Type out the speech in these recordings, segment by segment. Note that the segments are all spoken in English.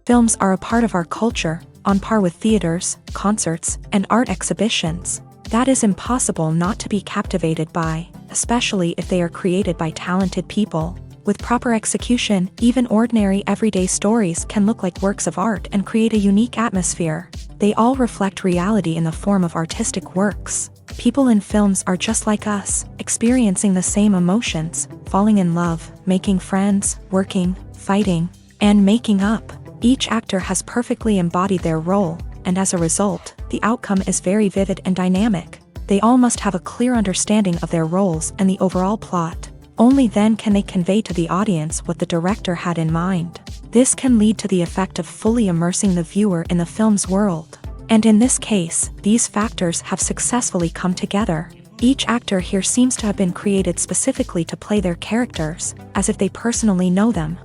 Films are a part of our culture, on par with theaters, concerts, and art exhibitions. That is impossible not to be captivated by, especially if they are created by talented people. With proper execution, even ordinary everyday stories can look like works of art and create a unique atmosphere. They all reflect reality in the form of artistic works. People in films are just like us, experiencing the same emotions, falling in love, making friends, working, fighting, and making up. Each actor has perfectly embodied their role, and as a result, the outcome is very vivid and dynamic. They all must have a clear understanding of their roles and the overall plot. Only then can they convey to the audience what the director had in mind. This can lead to the effect of fully immersing the viewer in the film's world. And in this case, these factors have successfully come together. Each actor here seems to have been created specifically to play their characters, as if they personally know them.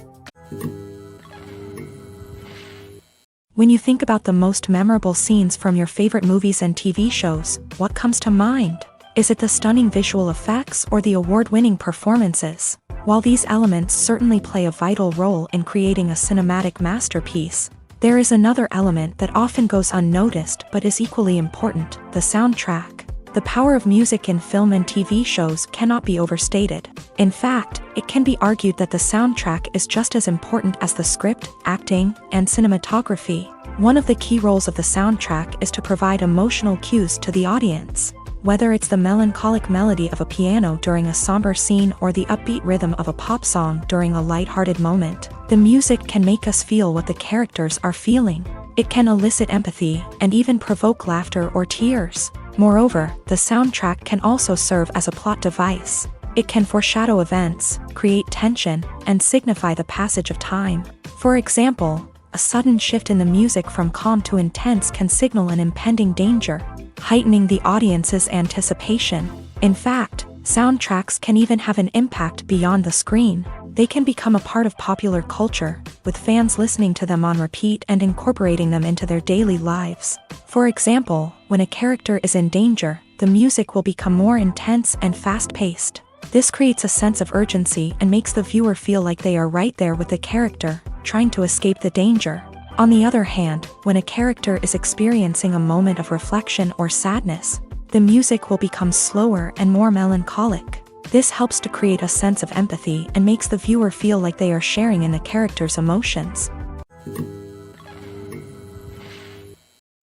When you think about the most memorable scenes from your favorite movies and TV shows, what comes to mind? Is it the stunning visual effects or the award-winning performances? While these elements certainly play a vital role in creating a cinematic masterpiece, there is another element that often goes unnoticed but is equally important: the soundtrack. The power of music in film and TV shows cannot be overstated. In fact, it can be argued that the soundtrack is just as important as the script, acting, and cinematography. One of the key roles of the soundtrack is to provide emotional cues to the audience. Whether it's the melancholic melody of a piano during a somber scene or the upbeat rhythm of a pop song during a light-hearted moment, the music can make us feel what the characters are feeling. It can elicit empathy and even provoke laughter or tears. Moreover, the soundtrack can also serve as a plot device. It can foreshadow events, create tension, and signify the passage of time. For example, a sudden shift in the music from calm to intense can signal an impending danger, heightening the audience's anticipation. In fact, soundtracks can even have an impact beyond the screen. They can become a part of popular culture, with fans listening to them on repeat and incorporating them into their daily lives. For example, when a character is in danger, the music will become more intense and fast-paced. This creates a sense of urgency and makes the viewer feel like they are right there with the character, trying to escape the danger. On the other hand, when a character is experiencing a moment of reflection or sadness, the music will become slower and more melancholic. This helps to create a sense of empathy and makes the viewer feel like they are sharing in the character's emotions.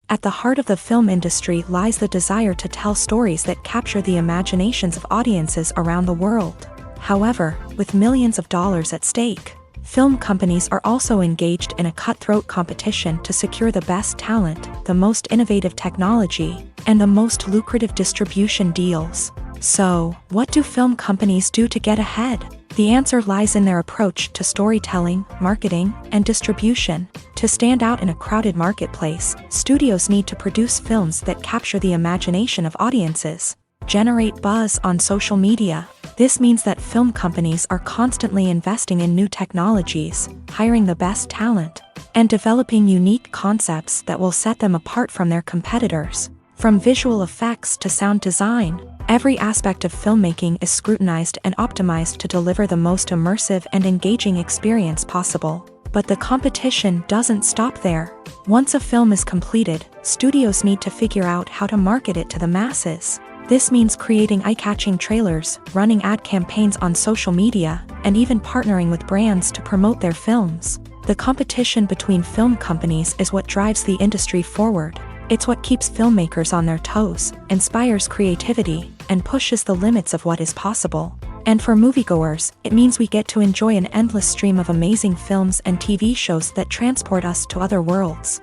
At the heart of the film industry lies the desire to tell stories that capture the imaginations of audiences around the world. However, with millions of dollars at stake, film companies are also engaged in a cutthroat competition to secure the best talent, the most innovative technology, and the most lucrative distribution deals. So, what do film companies do to get ahead? The answer lies in their approach to storytelling, marketing, and distribution. To stand out in a crowded marketplace, studios need to produce films that capture the imagination of audiences, generate buzz on social media. This means that film companies are constantly investing in new technologies, hiring the best talent, and developing unique concepts that will set them apart from their competitors. From visual effects to sound design, every aspect of filmmaking is scrutinized and optimized to deliver the most immersive and engaging experience possible. But the competition doesn't stop there. Once a film is completed, studios need to figure out how to market it to the masses. This means creating eye-catching trailers, running ad campaigns on social media, and even partnering with brands to promote their films. The competition between film companies is what drives the industry forward. It's what keeps filmmakers on their toes, inspires creativity, and pushes the limits of what is possible. And for moviegoers, it means we get to enjoy an endless stream of amazing films and TV shows that transport us to other worlds.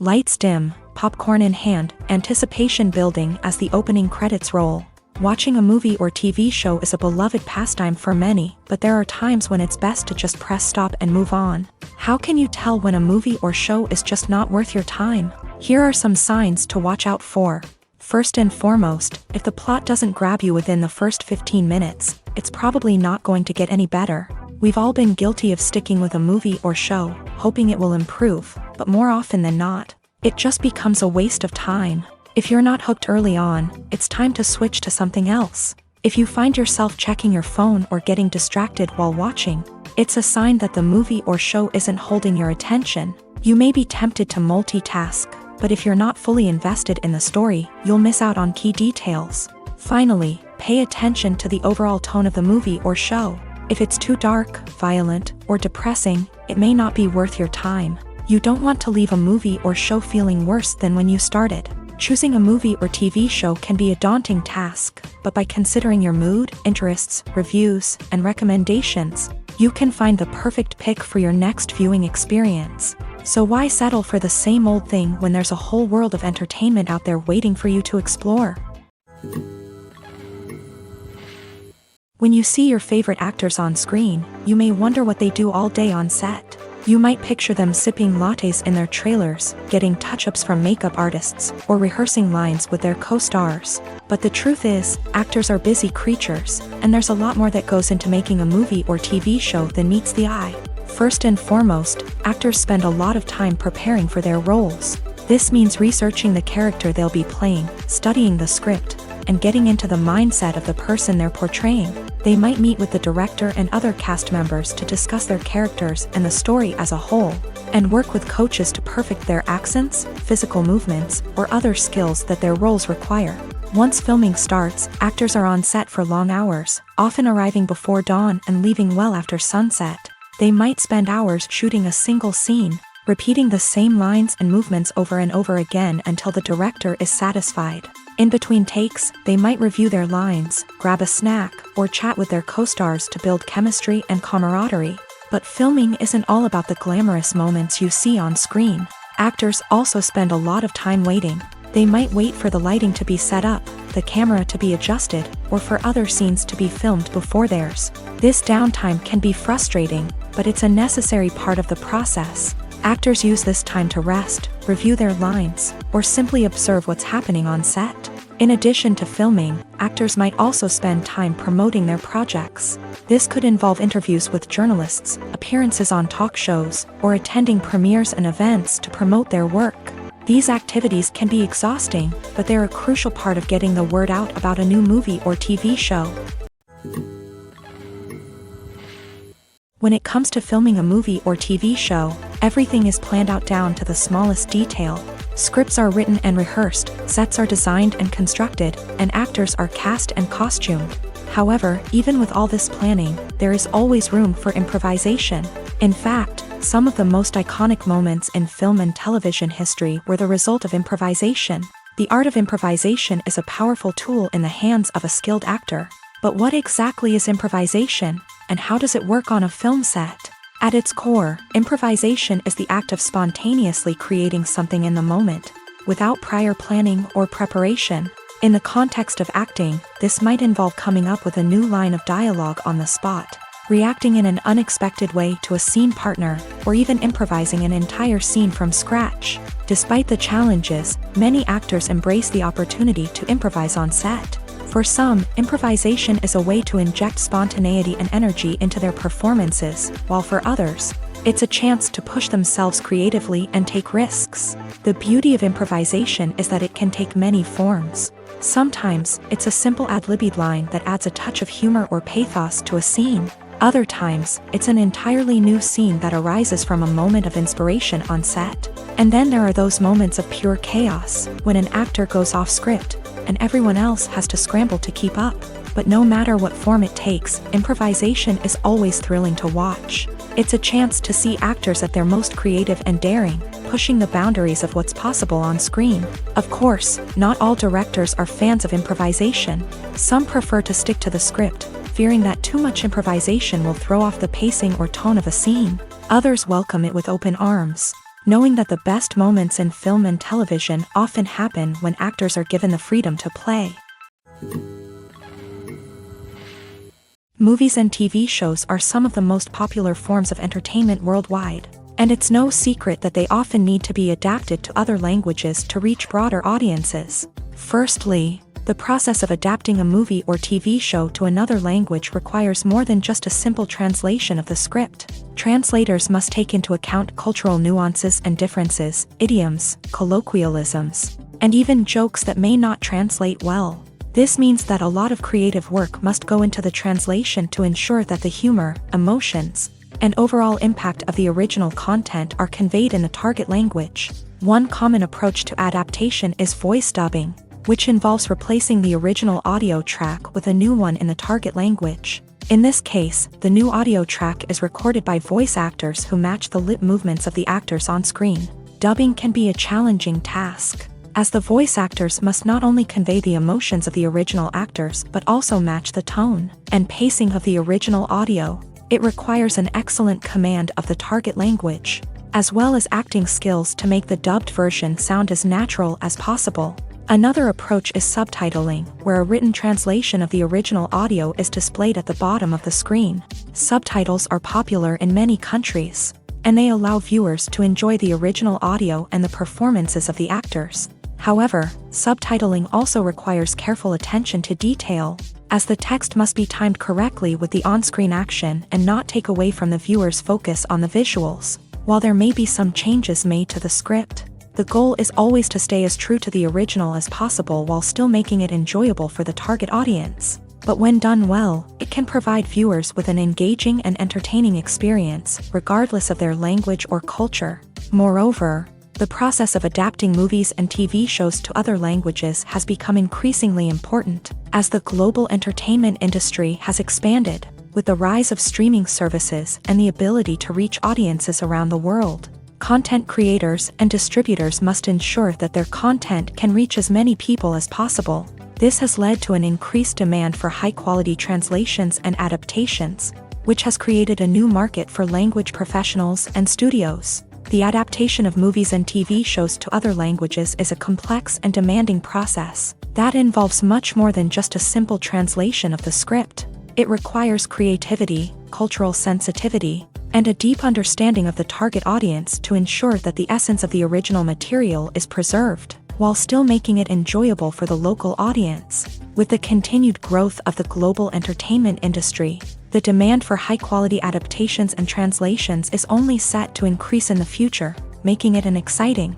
Lights dim, popcorn in hand, anticipation building as the opening credits roll. Watching a movie or TV show is a beloved pastime for many, but there are times when it's best to just press stop and move on. How can you tell when a movie or show is just not worth your time? Here are some signs to watch out for. First and foremost, if the plot doesn't grab you within the first 15 minutes, it's probably not going to get any better. We've all been guilty of sticking with a movie or show, hoping it will improve, but more often than not, it just becomes a waste of time. If you're not hooked early on, it's time to switch to something else. If you find yourself checking your phone or getting distracted while watching, It's a sign that the movie or show isn't holding your attention. You may be tempted to multitask, but if you're not fully invested in the story, you'll miss out on key details. Finally, pay attention to the overall tone of the movie or show. If it's too dark, violent, or depressing, it may not be worth your time. You don't want to leave a movie or show feeling worse than when you started. Choosing a movie or TV show can be a daunting task, but by considering your mood, interests, reviews, and recommendations, you can find the perfect pick for your next viewing experience. So why settle for the same old thing when there's a whole world of entertainment out there waiting for you to explore? When you see your favorite actors on screen, you may wonder what they do all day on set. You might picture them sipping lattes in their trailers, getting touch-ups from makeup artists, or rehearsing lines with their co-stars. But the truth is, actors are busy creatures, and there's a lot more that goes into making a movie or TV show than meets the eye. First and foremost, actors spend a lot of time preparing for their roles. This means researching the character they'll be playing, studying the script, and getting into the mindset of the person they're portraying. They might meet with the director and other cast members to discuss their characters and the story as a whole, and work with coaches to perfect their accents, physical movements, or other skills that their roles require. Once filming starts, actors are on set for long hours, often arriving before dawn and leaving well after sunset. They might spend hours shooting a single scene, repeating the same lines and movements over and over again until the director is satisfied. In between takes, they might review their lines, grab a snack, or chat with their co-stars to build chemistry and camaraderie. But filming isn't all about the glamorous moments you see on screen. Actors also spend a lot of time waiting. They might wait for the lighting to be set up, the camera to be adjusted, or for other scenes to be filmed before theirs. This downtime can be frustrating, but it's a necessary part of the process. Actors use this time to rest, review their lines, or simply observe what's happening on set. In addition to filming, actors might also spend time promoting their projects. This could involve interviews with journalists, appearances on talk shows, or attending premieres and events to promote their work. These activities can be exhausting, but they're a crucial part of getting the word out about a new movie or TV show. When it comes to filming a movie or TV show, everything is planned out down to the smallest detail. Scripts are written and rehearsed, sets are designed and constructed, and actors are cast and costumed. However, even with all this planning, there is always room for improvisation. In fact, some of the most iconic moments in film and television history were the result of improvisation. The art of improvisation is a powerful tool in the hands of a skilled actor. But what exactly is improvisation, and how does it work on a film set? At its core, improvisation is the act of spontaneously creating something in the moment, without prior planning or preparation. In the context of acting, this might involve coming up with a new line of dialogue on the spot, reacting in an unexpected way to a scene partner, or even improvising an entire scene from scratch. Despite the challenges, many actors embrace the opportunity to improvise on set. For some, improvisation is a way to inject spontaneity and energy into their performances, while for others, it's a chance to push themselves creatively and take risks. The beauty of improvisation is that it can take many forms. Sometimes, it's a simple ad-libbed line that adds a touch of humor or pathos to a scene. Other times, it's an entirely new scene that arises from a moment of inspiration on set. And then there are those moments of pure chaos, when an actor goes off script, and everyone else has to scramble to keep up. But no matter what form it takes, improvisation is always thrilling to watch. It's a chance to see actors at their most creative and daring, pushing the boundaries of what's possible on screen. Of course, not all directors are fans of improvisation. Some prefer to stick to the script, fearing that too much improvisation will throw off the pacing or tone of a scene. Others welcome it with open arms, knowing that the best moments in film and television often happen when actors are given the freedom to play. Movies and TV shows are some of the most popular forms of entertainment worldwide, and it's no secret that they often need to be adapted to other languages to reach broader audiences. Firstly, the process of adapting a movie or TV show to another language requires more than just a simple translation of the script. Translators must take into account cultural nuances and differences, idioms, colloquialisms, and even jokes that may not translate well. This means that a lot of creative work must go into the translation to ensure that the humor, emotions, and overall impact of the original content are conveyed in the target language. One common approach to adaptation is voice dubbing, which involves replacing the original audio track with a new one in the target language. In this case, the new audio track is recorded by voice actors who match the lip movements of the actors on screen. Dubbing can be a challenging task, as the voice actors must not only convey the emotions of the original actors but also match the tone and pacing of the original audio. It requires an excellent command of the target language, as well as acting skills to make the dubbed version sound as natural as possible. Another approach is subtitling, where a written translation of the original audio is displayed at the bottom of the screen. Subtitles are popular in many countries, and they allow viewers to enjoy the original audio and the performances of the actors. However, subtitling also requires careful attention to detail, as the text must be timed correctly with the on-screen action and not take away from the viewer's focus on the visuals. While there may be some changes made to the script, the goal is always to stay as true to the original as possible while still making it enjoyable for the target audience. But when done well, it can provide viewers with an engaging and entertaining experience, regardless of their language or culture. Moreover, the process of adapting movies and TV shows to other languages has become increasingly important, as the global entertainment industry has expanded, with the rise of streaming services and the ability to reach audiences around the world. Content creators and distributors must ensure that their content can reach as many people as possible. This has led to an increased demand for high-quality translations and adaptations, which has created a new market for language professionals and studios. The adaptation of movies and TV shows to other languages is a complex and demanding process that involves much more than just a simple translation of the script. It requires creativity, cultural sensitivity, and a deep understanding of the target audience to ensure that the essence of the original material is preserved, while still making it enjoyable for the local audience. With the continued growth of the global entertainment industry, the demand for high-quality adaptations and translations is only set to increase in the future, making it an exciting.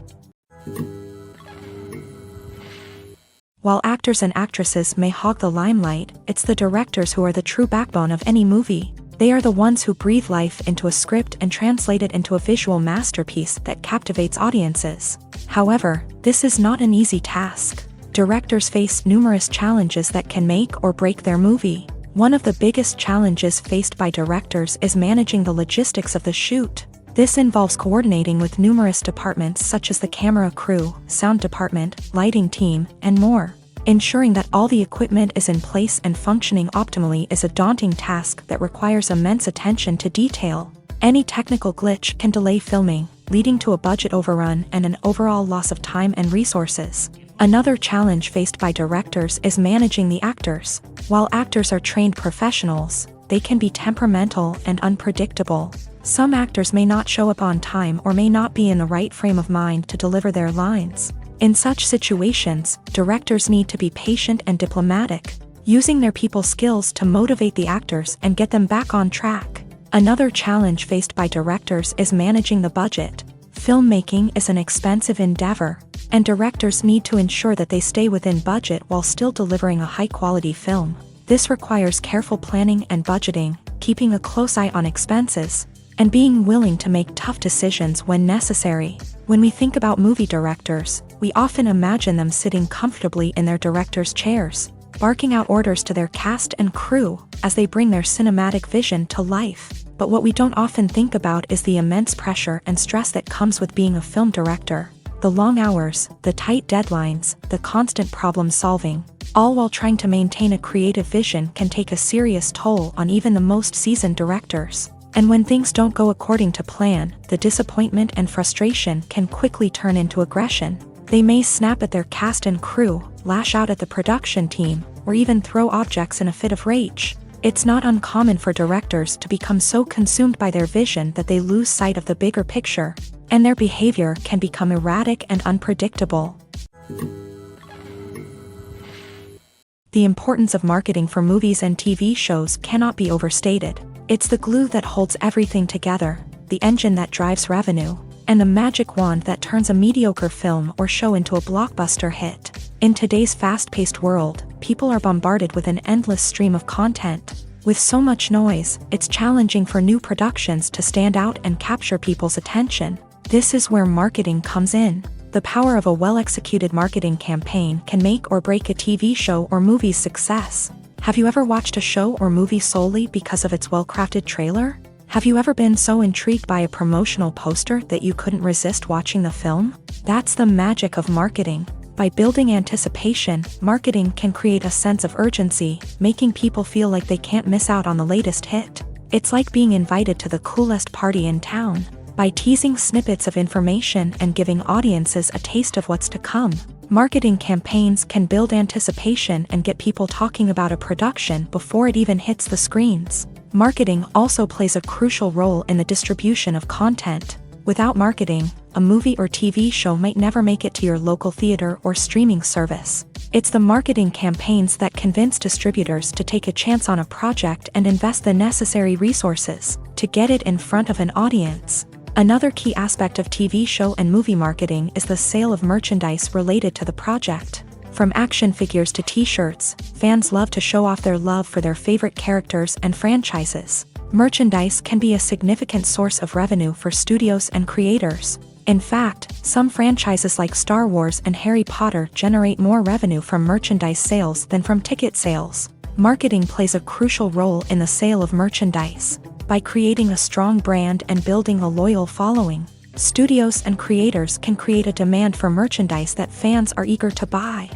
While actors and actresses may hog the limelight, it's the directors who are the true backbone of any movie. They are the ones who breathe life into a script and translate it into a visual masterpiece that captivates audiences. However, this is not an easy task. Directors face numerous challenges that can make or break their movie. One of the biggest challenges faced by directors is managing the logistics of the shoot. This involves coordinating with numerous departments such as the camera crew, sound department, lighting team, and more. Ensuring that all the equipment is in place and functioning optimally is a daunting task that requires immense attention to detail. Any technical glitch can delay filming, leading to a budget overrun and an overall loss of time and resources. Another challenge faced by directors is managing the actors. While actors are trained professionals, they can be temperamental and unpredictable. Some actors may not show up on time or may not be in the right frame of mind to deliver their lines. In such situations, directors need to be patient and diplomatic, using their people skills to motivate the actors and get them back on track. Another challenge faced by directors is managing the budget. Filmmaking is an expensive endeavor, and directors need to ensure that they stay within budget while still delivering a high-quality film. This requires careful planning and budgeting, keeping a close eye on expenses, and being willing to make tough decisions when necessary. When we think about movie directors, we often imagine them sitting comfortably in their director's chairs, barking out orders to their cast and crew as they bring their cinematic vision to life. But what we don't often think about is the immense pressure and stress that comes with being a film director. The long hours, the tight deadlines, the constant problem solving, all while trying to maintain a creative vision can take a serious toll on even the most seasoned directors. And when things don't go according to plan, the disappointment and frustration can quickly turn into aggression. They may snap at their cast and crew, lash out at the production team, or even throw objects in a fit of rage. It's not uncommon for directors to become so consumed by their vision that they lose sight of the bigger picture, and their behavior can become erratic and unpredictable. The importance of marketing for movies and TV shows cannot be overstated. It's the glue that holds everything together, the engine that drives revenue, and the magic wand that turns a mediocre film or show into a blockbuster hit. In today's fast-paced world, people are bombarded with an endless stream of content. With so much noise, it's challenging for new productions to stand out and capture people's attention. This is where marketing comes in. The power of a well-executed marketing campaign can make or break a TV show or movie's success. Have you ever watched a show or movie solely because of its well-crafted trailer? Have you ever been so intrigued by a promotional poster that you couldn't resist watching the film? That's the magic of marketing. By building anticipation, marketing can create a sense of urgency, making people feel like they can't miss out on the latest hit. It's like being invited to the coolest party in town. By teasing snippets of information and giving audiences a taste of what's to come, marketing campaigns can build anticipation and get people talking about a production before it even hits the screens. Marketing also plays a crucial role in the distribution of content. Without marketing, a movie or TV show might never make it to your local theater or streaming service. It's the marketing campaigns that convince distributors to take a chance on a project and invest the necessary resources to get it in front of an audience. Another key aspect of TV show and movie marketing is the sale of merchandise related to the project. From action figures to t-shirts, fans love to show off their love for their favorite characters and franchises. Merchandise can be a significant source of revenue for studios and creators. In fact, some franchises like Star Wars and Harry Potter generate more revenue from merchandise sales than from ticket sales. Marketing plays a crucial role in the sale of merchandise. By creating a strong brand and building a loyal following, studios and creators can create a demand for merchandise that fans are eager to buy.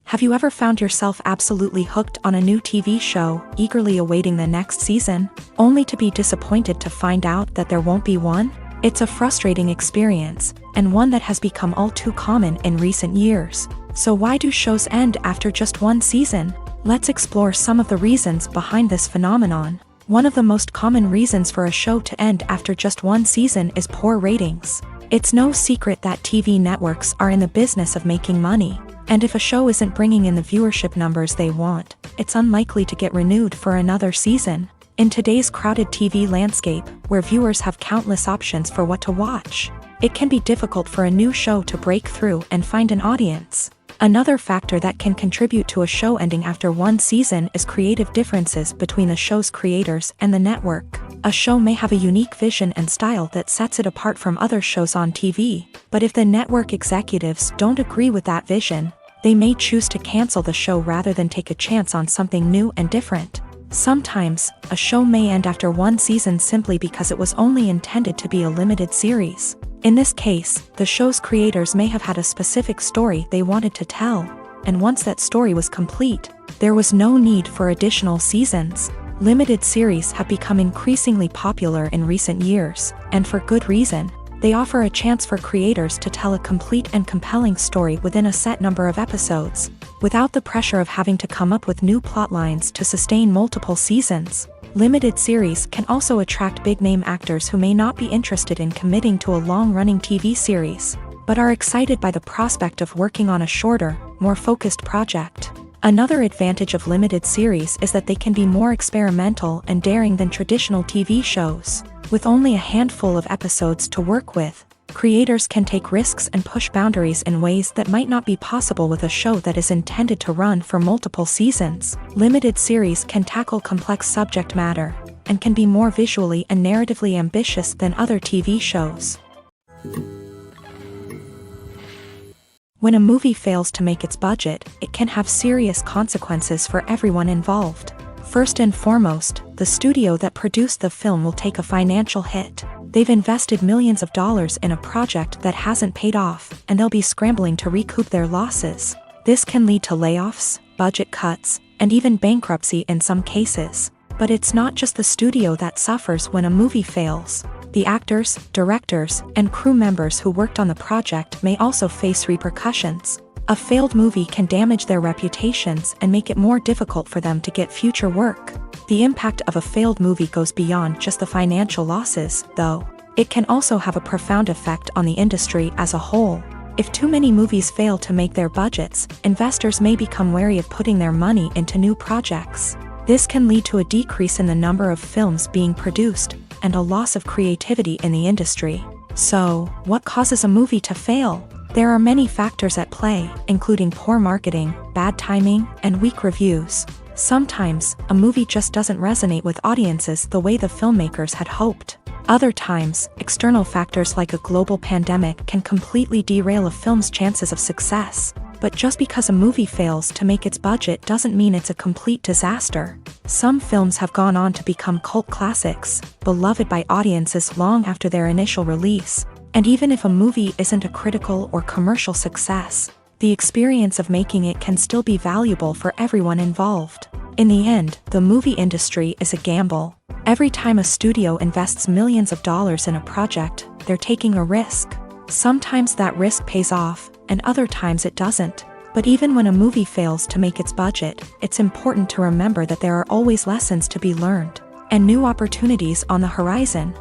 Have you ever found yourself absolutely hooked on a new TV show, eagerly awaiting the next season, only to be disappointed to find out that there won't be one? It's a frustrating experience, and one that has become all too common in recent years. So why do shows end after just one season? Let's explore some of the reasons behind this phenomenon. One of the most common reasons for a show to end after just one season is poor ratings. It's no secret that TV networks are in the business of making money. And if a show isn't bringing in the viewership numbers they want, it's unlikely to get renewed for another season. In today's crowded TV landscape, where viewers have countless options for what to watch, it can be difficult for a new show to break through and find an audience. Another factor that can contribute to a show ending after one season is creative differences between the show's creators and the network. A show may have a unique vision and style that sets it apart from other shows on TV, but if the network executives don't agree with that vision, they may choose to cancel the show rather than take a chance on something new and different. Sometimes, a show may end after one season simply because it was only intended to be a limited series. In this case, the show's creators may have had a specific story they wanted to tell, and once that story was complete, there was no need for additional seasons. Limited series have become increasingly popular in recent years, and for good reason. They offer a chance for creators to tell a complete and compelling story within a set number of episodes, without the pressure of having to come up with new plot lines to sustain multiple seasons. Limited series can also attract big-name actors who may not be interested in committing to a long-running TV series, but are excited by the prospect of working on a shorter, more focused project. Another advantage of limited series is that they can be more experimental and daring than traditional TV shows. With only a handful of episodes to work with, creators can take risks and push boundaries in ways that might not be possible with a show that is intended to run for multiple seasons. Limited series can tackle complex subject matter, and can be more visually and narratively ambitious than other TV shows. When a movie fails to make its budget, it can have serious consequences for everyone involved. First and foremost, the studio that produced the film will take a financial hit. They've invested millions of dollars in a project that hasn't paid off, and they'll be scrambling to recoup their losses. This can lead to layoffs, budget cuts, and even bankruptcy in some cases. But it's not just the studio that suffers when a movie fails. The actors, directors, and crew members who worked on the project may also face repercussions. A failed movie can damage their reputations and make it more difficult for them to get future work. The impact of a failed movie goes beyond just the financial losses, though. It can also have a profound effect on the industry as a whole. If too many movies fail to make their budgets, investors may become wary of putting their money into new projects. This can lead to a decrease in the number of films being produced, and a loss of creativity in the industry. So, what causes a movie to fail? There are many factors at play, including poor marketing, bad timing, and weak reviews. Sometimes, a movie just doesn't resonate with audiences the way the filmmakers had hoped. Other times, external factors like a global pandemic can completely derail a film's chances of success. But just because a movie fails to make its budget doesn't mean it's a complete disaster. Some films have gone on to become cult classics, beloved by audiences long after their initial release. And even if a movie isn't a critical or commercial success, the experience of making it can still be valuable for everyone involved. In the end, the movie industry is a gamble. Every time a studio invests millions of dollars in a project, they're taking a risk. Sometimes that risk pays off, and other times it doesn't. But even when a movie fails to make its budget, it's important to remember that there are always lessons to be learned, and new opportunities on the horizon.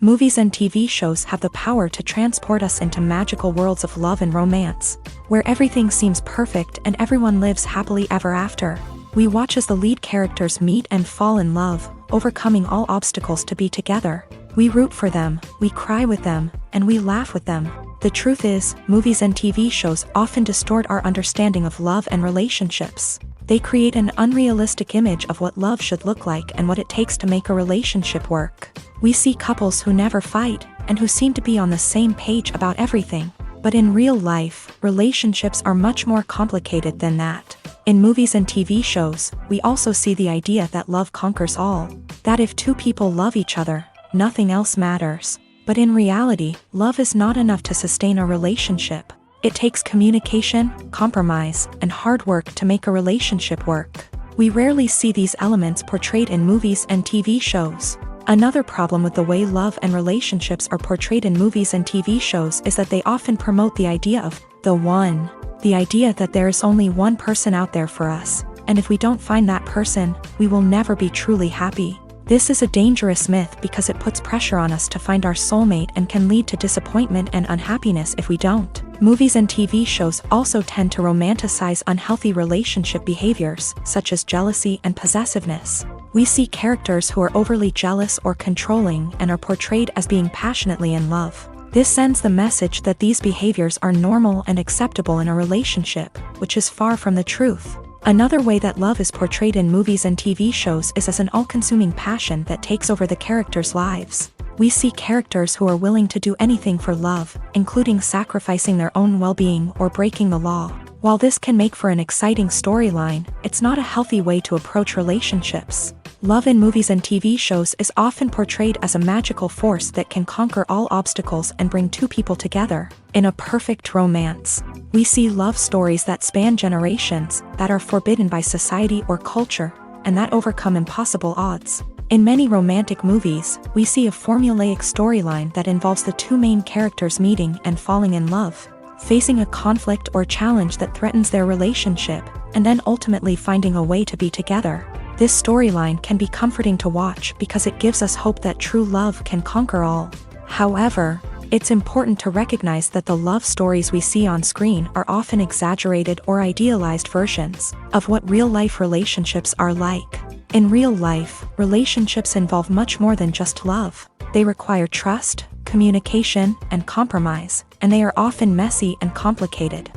Movies and TV shows have the power to transport us into magical worlds of love and romance, where everything seems perfect and everyone lives happily ever after. We watch as the lead characters meet and fall in love, overcoming all obstacles to be together. We root for them, we cry with them, and we laugh with them. The truth is, movies and TV shows often distort our understanding of love and relationships. They create an unrealistic image of what love should look like and what it takes to make a relationship work. We see couples who never fight, and who seem to be on the same page about everything. But in real life, relationships are much more complicated than that. In movies and TV shows, we also see the idea that love conquers all. That if two people love each other, nothing else matters. But in reality, love is not enough to sustain a relationship. It takes communication, compromise, and hard work to make a relationship work. We rarely see these elements portrayed in movies and TV shows. Another problem with the way love and relationships are portrayed in movies and TV shows is that they often promote the idea of the one. The idea that there is only one person out there for us, and if we don't find that person, we will never be truly happy. This is a dangerous myth because it puts pressure on us to find our soulmate and can lead to disappointment and unhappiness if we don't. Movies and TV shows also tend to romanticize unhealthy relationship behaviors, such as jealousy and possessiveness. We see characters who are overly jealous or controlling and are portrayed as being passionately in love. This sends the message that these behaviors are normal and acceptable in a relationship, which is far from the truth. Another way that love is portrayed in movies and TV shows is as an all-consuming passion that takes over the characters' lives. We see characters who are willing to do anything for love, including sacrificing their own well-being or breaking the law. While this can make for an exciting storyline, it's not a healthy way to approach relationships. Love in movies and TV shows is often portrayed as a magical force that can conquer all obstacles and bring two people together. In a perfect romance, we see love stories that span generations, that are forbidden by society or culture, and that overcome impossible odds. In many romantic movies, we see a formulaic storyline that involves the two main characters meeting and falling in love, facing a conflict or challenge that threatens their relationship, and then ultimately finding a way to be together. This storyline can be comforting to watch because it gives us hope that true love can conquer all. However, it's important to recognize that the love stories we see on screen are often exaggerated or idealized versions of what real-life relationships are like. In real life, relationships involve much more than just love. They require trust, communication, and compromise, and they are often messy and complicated.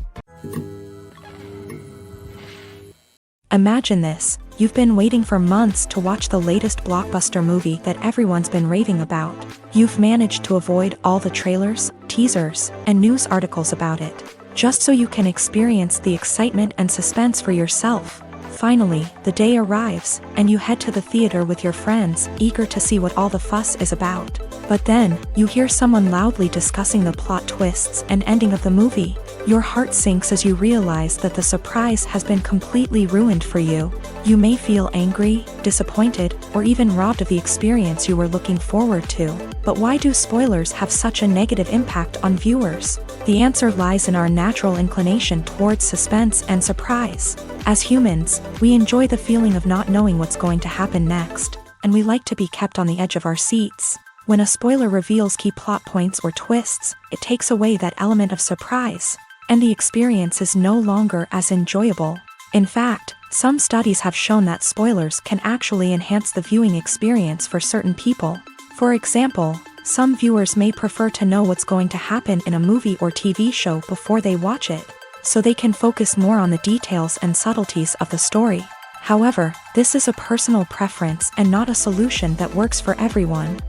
Imagine this. You've been waiting for months to watch the latest blockbuster movie that everyone's been raving about. You've managed to avoid all the trailers, teasers, and news articles about it, just so you can experience the excitement and suspense for yourself. Finally, the day arrives, and you head to the theater with your friends, eager to see what all the fuss is about. But then, you hear someone loudly discussing the plot twists and ending of the movie. Your heart sinks as you realize that the surprise has been completely ruined for you. You may feel angry, disappointed, or even robbed of the experience you were looking forward to. But why do spoilers have such a negative impact on viewers? The answer lies in our natural inclination towards suspense and surprise. As humans, we enjoy the feeling of not knowing what's going to happen next, and we like to be kept on the edge of our seats. When a spoiler reveals key plot points or twists, it takes away that element of surprise, and the experience is no longer as enjoyable. In fact, some studies have shown that spoilers can actually enhance the viewing experience for certain people. For example, Some viewers may prefer to know what's going to happen in a movie or TV show before they watch it, so they can focus more on the details and subtleties of the story. However, this is a personal preference and not a solution that works for everyone.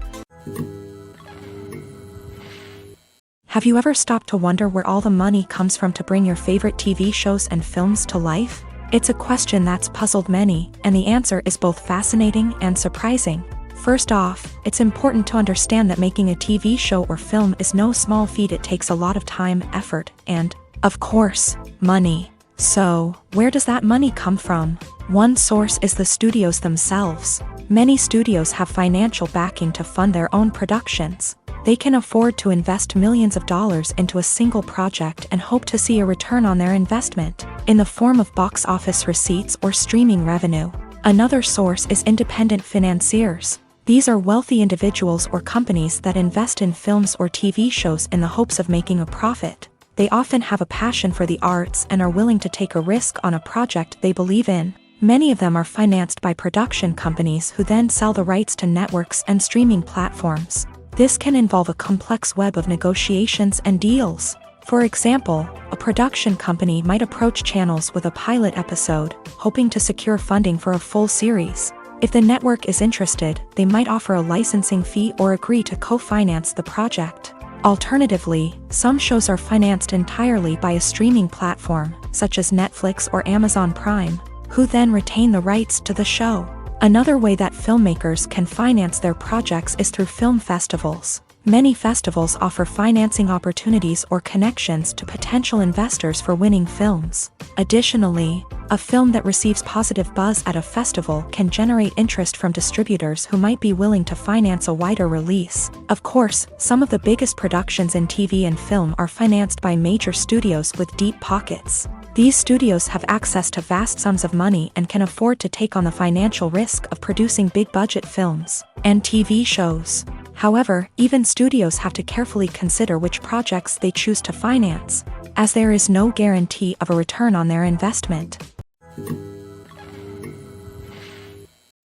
Have you ever stopped to wonder where all the money comes from to bring your favorite TV shows and films to life? It's a question that's puzzled many, and the answer is both fascinating and surprising. First off, it's important to understand that making a TV show or film is no small feat. It takes a lot of time, effort, and, of course, money. So, where does that money come from? One source is the studios themselves. Many studios have financial backing to fund their own productions. They can afford to invest millions of dollars into a single project and hope to see a return on their investment, in the form of box office receipts or streaming revenue. Another source is independent financiers. These are wealthy individuals or companies that invest in films or TV shows in the hopes of making a profit. They often have a passion for the arts and are willing to take a risk on a project they believe in. Many of them are financed by production companies who then sell the rights to networks and streaming platforms. This can involve a complex web of negotiations and deals. For example, a production company might approach channels with a pilot episode, hoping to secure funding for a full series. If the network is interested, they might offer a licensing fee or agree to co-finance the project. Alternatively, some shows are financed entirely by a streaming platform, such as Netflix or Amazon Prime, who then retain the rights to the show. Another way that filmmakers can finance their projects is through film festivals. Many festivals offer financing opportunities or connections to potential investors for winning films. Additionally, a film that receives positive buzz at a festival can generate interest from distributors who might be willing to finance a wider release. Of course, some of the biggest productions in TV and film are financed by major studios with deep pockets. These studios have access to vast sums of money and can afford to take on the financial risk of producing big-budget films and TV shows. However, even studios have to carefully consider which projects they choose to finance, as there is no guarantee of a return on their investment.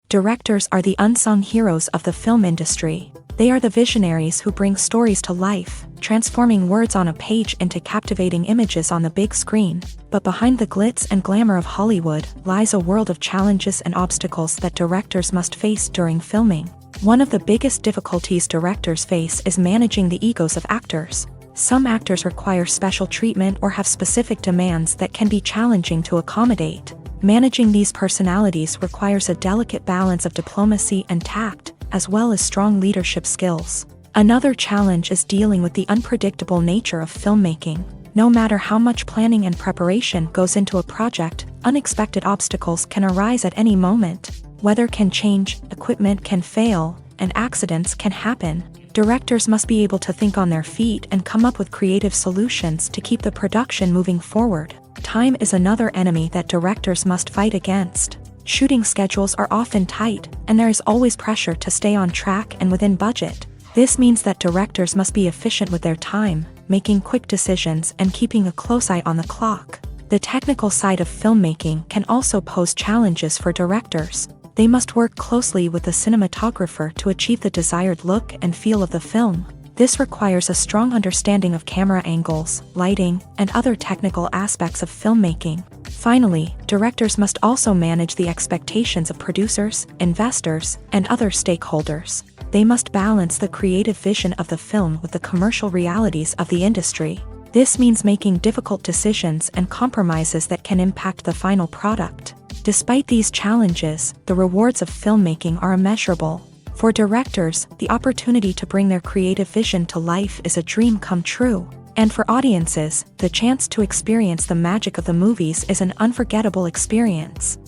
Directors are the unsung heroes of the film industry. They are the visionaries who bring stories to life, transforming words on a page into captivating images on the big screen. But behind the glitz and glamour of Hollywood lies a world of challenges and obstacles that directors must face during filming. One of the biggest difficulties directors face is managing the egos of actors. Some actors require special treatment or have specific demands that can be challenging to accommodate. Managing these personalities requires a delicate balance of diplomacy and tact, as well as strong leadership skills. Another challenge is dealing with the unpredictable nature of filmmaking. No matter how much planning and preparation goes into a project, unexpected obstacles can arise at any moment. Weather can change, equipment can fail, and accidents can happen. Directors must be able to think on their feet and come up with creative solutions to keep the production moving forward. Time is another enemy that directors must fight against. Shooting schedules are often tight, and there is always pressure to stay on track and within budget. This means that directors must be efficient with their time, making quick decisions and keeping a close eye on the clock. The technical side of filmmaking can also pose challenges for directors. They must work closely with the cinematographer to achieve the desired look and feel of the film. This requires a strong understanding of camera angles, lighting, and other technical aspects of filmmaking. Finally, directors must also manage the expectations of producers, investors, and other stakeholders. They must balance the creative vision of the film with the commercial realities of the industry. This means making difficult decisions and compromises that can impact the final product. Despite these challenges, the rewards of filmmaking are immeasurable. For directors, the opportunity to bring their creative vision to life is a dream come true. And for audiences, the chance to experience the magic of the movies is an unforgettable experience.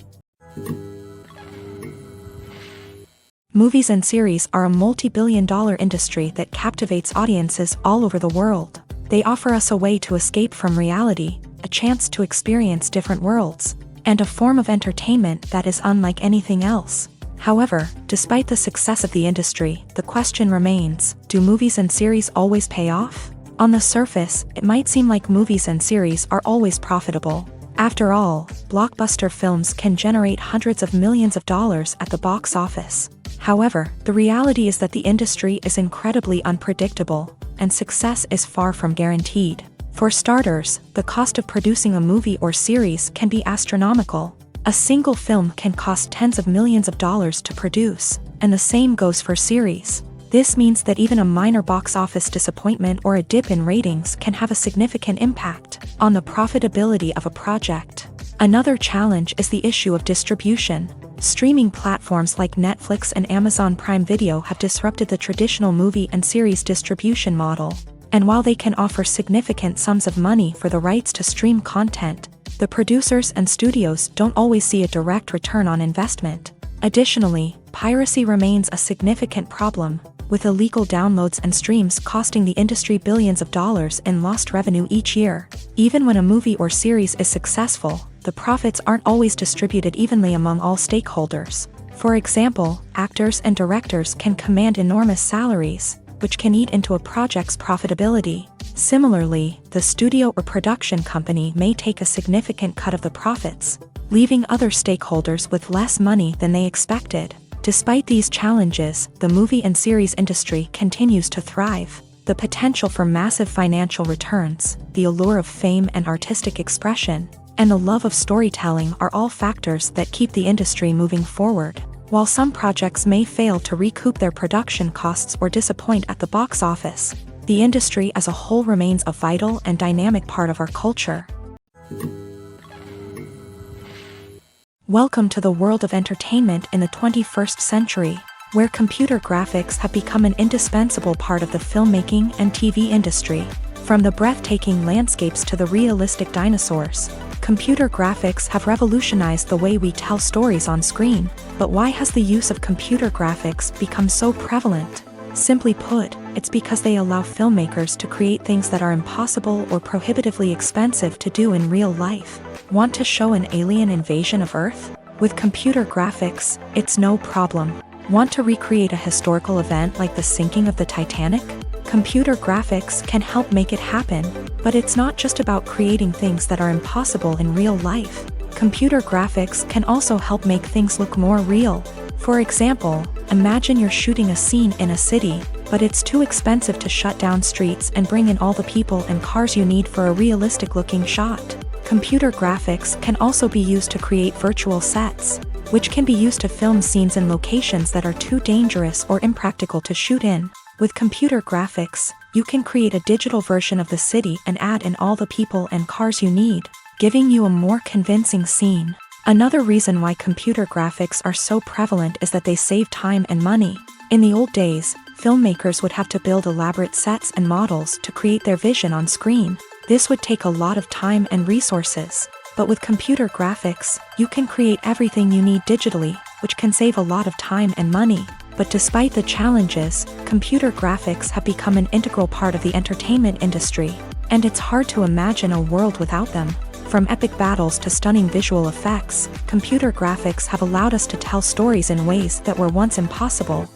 Movies and series are a multi-billion-dollar industry that captivates audiences all over the world. They offer us a way to escape from reality, a chance to experience different worlds, and a form of entertainment that is unlike anything else. However, despite the success of the industry, the question remains, do movies and series always pay off? On the surface, it might seem like movies and series are always profitable. After all, blockbuster films can generate hundreds of millions of dollars at the box office. However, the reality is that the industry is incredibly unpredictable, and success is far from guaranteed. For starters, the cost of producing a movie or series can be astronomical. A single film can cost tens of millions of dollars to produce, and the same goes for series. This means that even a minor box office disappointment or a dip in ratings can have a significant impact on the profitability of a project. Another challenge is the issue of distribution. Streaming platforms like Netflix and Amazon Prime Video have disrupted the traditional movie and series distribution model. And while they can offer significant sums of money for the rights to stream content, the producers and studios don't always see a direct return on investment. Additionally, piracy remains a significant problem, with illegal downloads and streams costing the industry billions of dollars in lost revenue each year. Even when a movie or series is successful, the profits aren't always distributed evenly among all stakeholders. For example, actors and directors can command enormous salaries, which can eat into a project's profitability. Similarly, the studio or production company may take a significant cut of the profits, leaving other stakeholders with less money than they expected. Despite these challenges, the movie and series industry continues to thrive. The potential for massive financial returns, the allure of fame and artistic expression, and the love of storytelling are all factors that keep the industry moving forward. While some projects may fail to recoup their production costs or disappoint at the box office, the industry as a whole remains a vital and dynamic part of our culture. Welcome to the world of entertainment in the 21st century, where computer graphics have become an indispensable part of the filmmaking and TV industry. From the breathtaking landscapes to the realistic dinosaurs, computer graphics have revolutionized the way we tell stories on screen. But why has the use of computer graphics become so prevalent? Simply put, it's because they allow filmmakers to create things that are impossible or prohibitively expensive to do in real life. Want to show an alien invasion of Earth? With computer graphics, it's no problem. Want to recreate a historical event like the sinking of the Titanic? Computer graphics can help make it happen, but it's not just about creating things that are impossible in real life. Computer graphics can also help make things look more real. For example, imagine you're shooting a scene in a city, but it's too expensive to shut down streets and bring in all the people and cars you need for a realistic-looking shot. Computer graphics can also be used to create virtual sets, which can be used to film scenes in locations that are too dangerous or impractical to shoot in. With computer graphics, you can create a digital version of the city and add in all the people and cars you need, giving you a more convincing scene. Another reason why computer graphics are so prevalent is that they save time and money. In the old days, filmmakers would have to build elaborate sets and models to create their vision on screen. This would take a lot of time and resources. But with computer graphics, you can create everything you need digitally, which can save a lot of time and money. But despite the challenges, computer graphics have become an integral part of the entertainment industry, and it's hard to imagine a world without them. From epic battles to stunning visual effects, computer graphics have allowed us to tell stories in ways that were once impossible.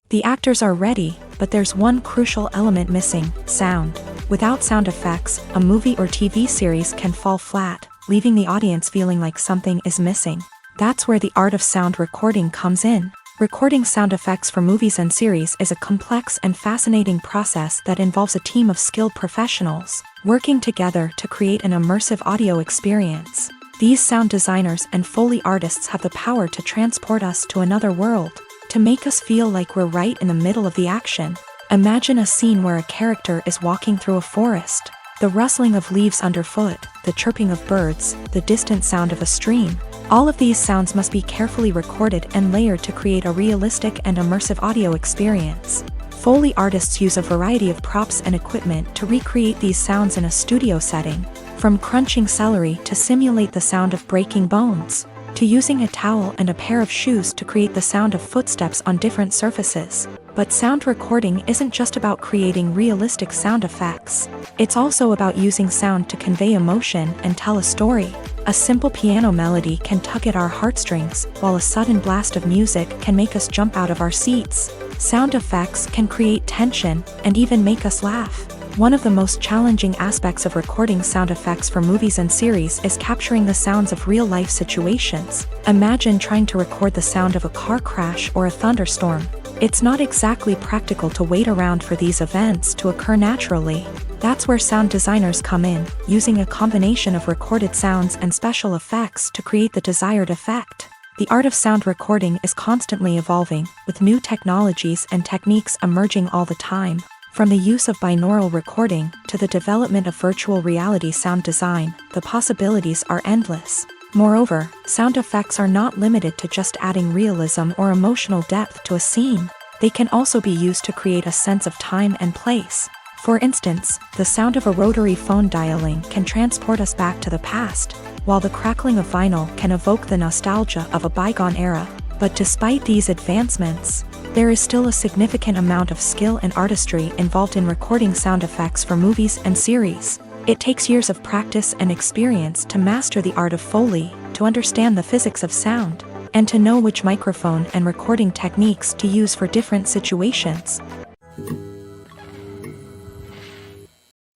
The actors are ready, but there's one crucial element missing: sound. Without sound effects, a movie or TV series can fall flat, leaving the audience feeling like something is missing. That's where the art of sound recording comes in. Recording sound effects for movies and series is a complex and fascinating process that involves a team of skilled professionals working together to create an immersive audio experience. These sound designers and Foley artists have the power to transport us to another world, to make us feel like we're right in the middle of the action. Imagine a scene where a character is walking through a forest. The rustling of leaves underfoot, the chirping of birds, the distant sound of a stream. All of these sounds must be carefully recorded and layered to create a realistic and immersive audio experience. Foley artists use a variety of props and equipment to recreate these sounds in a studio setting, from crunching celery to simulate the sound of breaking bones, to using a towel and a pair of shoes to create the sound of footsteps on different surfaces. But sound recording isn't just about creating realistic sound effects. It's also about using sound to convey emotion and tell a story. A simple piano melody can tug at our heartstrings, while a sudden blast of music can make us jump out of our seats. Sound effects can create tension and even make us laugh. One of the most challenging aspects of recording sound effects for movies and series is capturing the sounds of real-life situations. Imagine trying to record the sound of a car crash or a thunderstorm. It's not exactly practical to wait around for these events to occur naturally. That's where sound designers come in, using a combination of recorded sounds and special effects to create the desired effect. The art of sound recording is constantly evolving, with new technologies and techniques emerging all the time. From the use of binaural recording to the development of virtual reality sound design, the possibilities are endless. Moreover, sound effects are not limited to just adding realism or emotional depth to a scene. They can also be used to create a sense of time and place. For instance, the sound of a rotary phone dialing can transport us back to the past, while the crackling of vinyl can evoke the nostalgia of a bygone era. But despite these advancements, there is still a significant amount of skill and artistry involved in recording sound effects for movies and series. It takes years of practice and experience to master the art of Foley, to understand the physics of sound, and to know which microphone and recording techniques to use for different situations.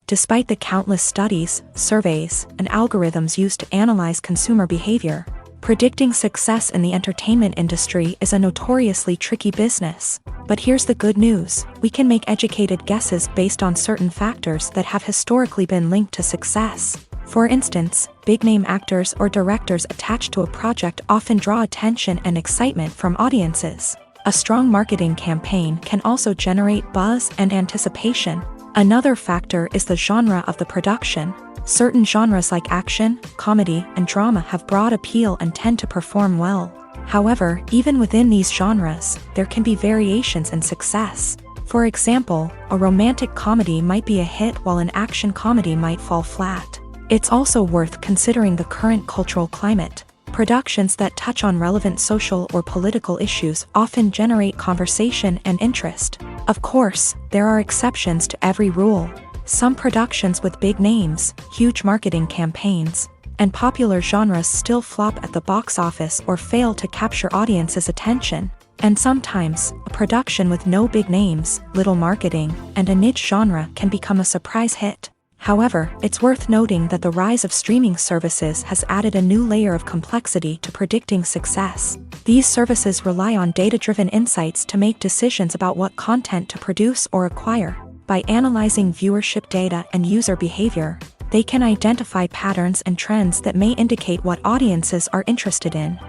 Despite the countless studies, surveys, and algorithms used to analyze consumer behavior, predicting success in the entertainment industry is a notoriously tricky business. But here's the good news: we can make educated guesses based on certain factors that have historically been linked to success. For instance, big-name actors or directors attached to a project often draw attention and excitement from audiences. A strong marketing campaign can also generate buzz and anticipation. Another factor is the genre of the production. Certain genres like action, comedy, and drama have broad appeal and tend to perform well. However, even within these genres, there can be variations in success. For example, a romantic comedy might be a hit while an action comedy might fall flat. It's also worth considering the current cultural climate. Productions that touch on relevant social or political issues often generate conversation and interest. Of course, there are exceptions to every rule. Some productions with big names, huge marketing campaigns, and popular genres still flop at the box office or fail to capture audiences' attention. And sometimes, a production with no big names, little marketing, and a niche genre can become a surprise hit. However, it's worth noting that the rise of streaming services has added a new layer of complexity to predicting success. These services rely on data-driven insights to make decisions about what content to produce or acquire. By analyzing viewership data and user behavior, they can identify patterns and trends that may indicate what audiences are interested in.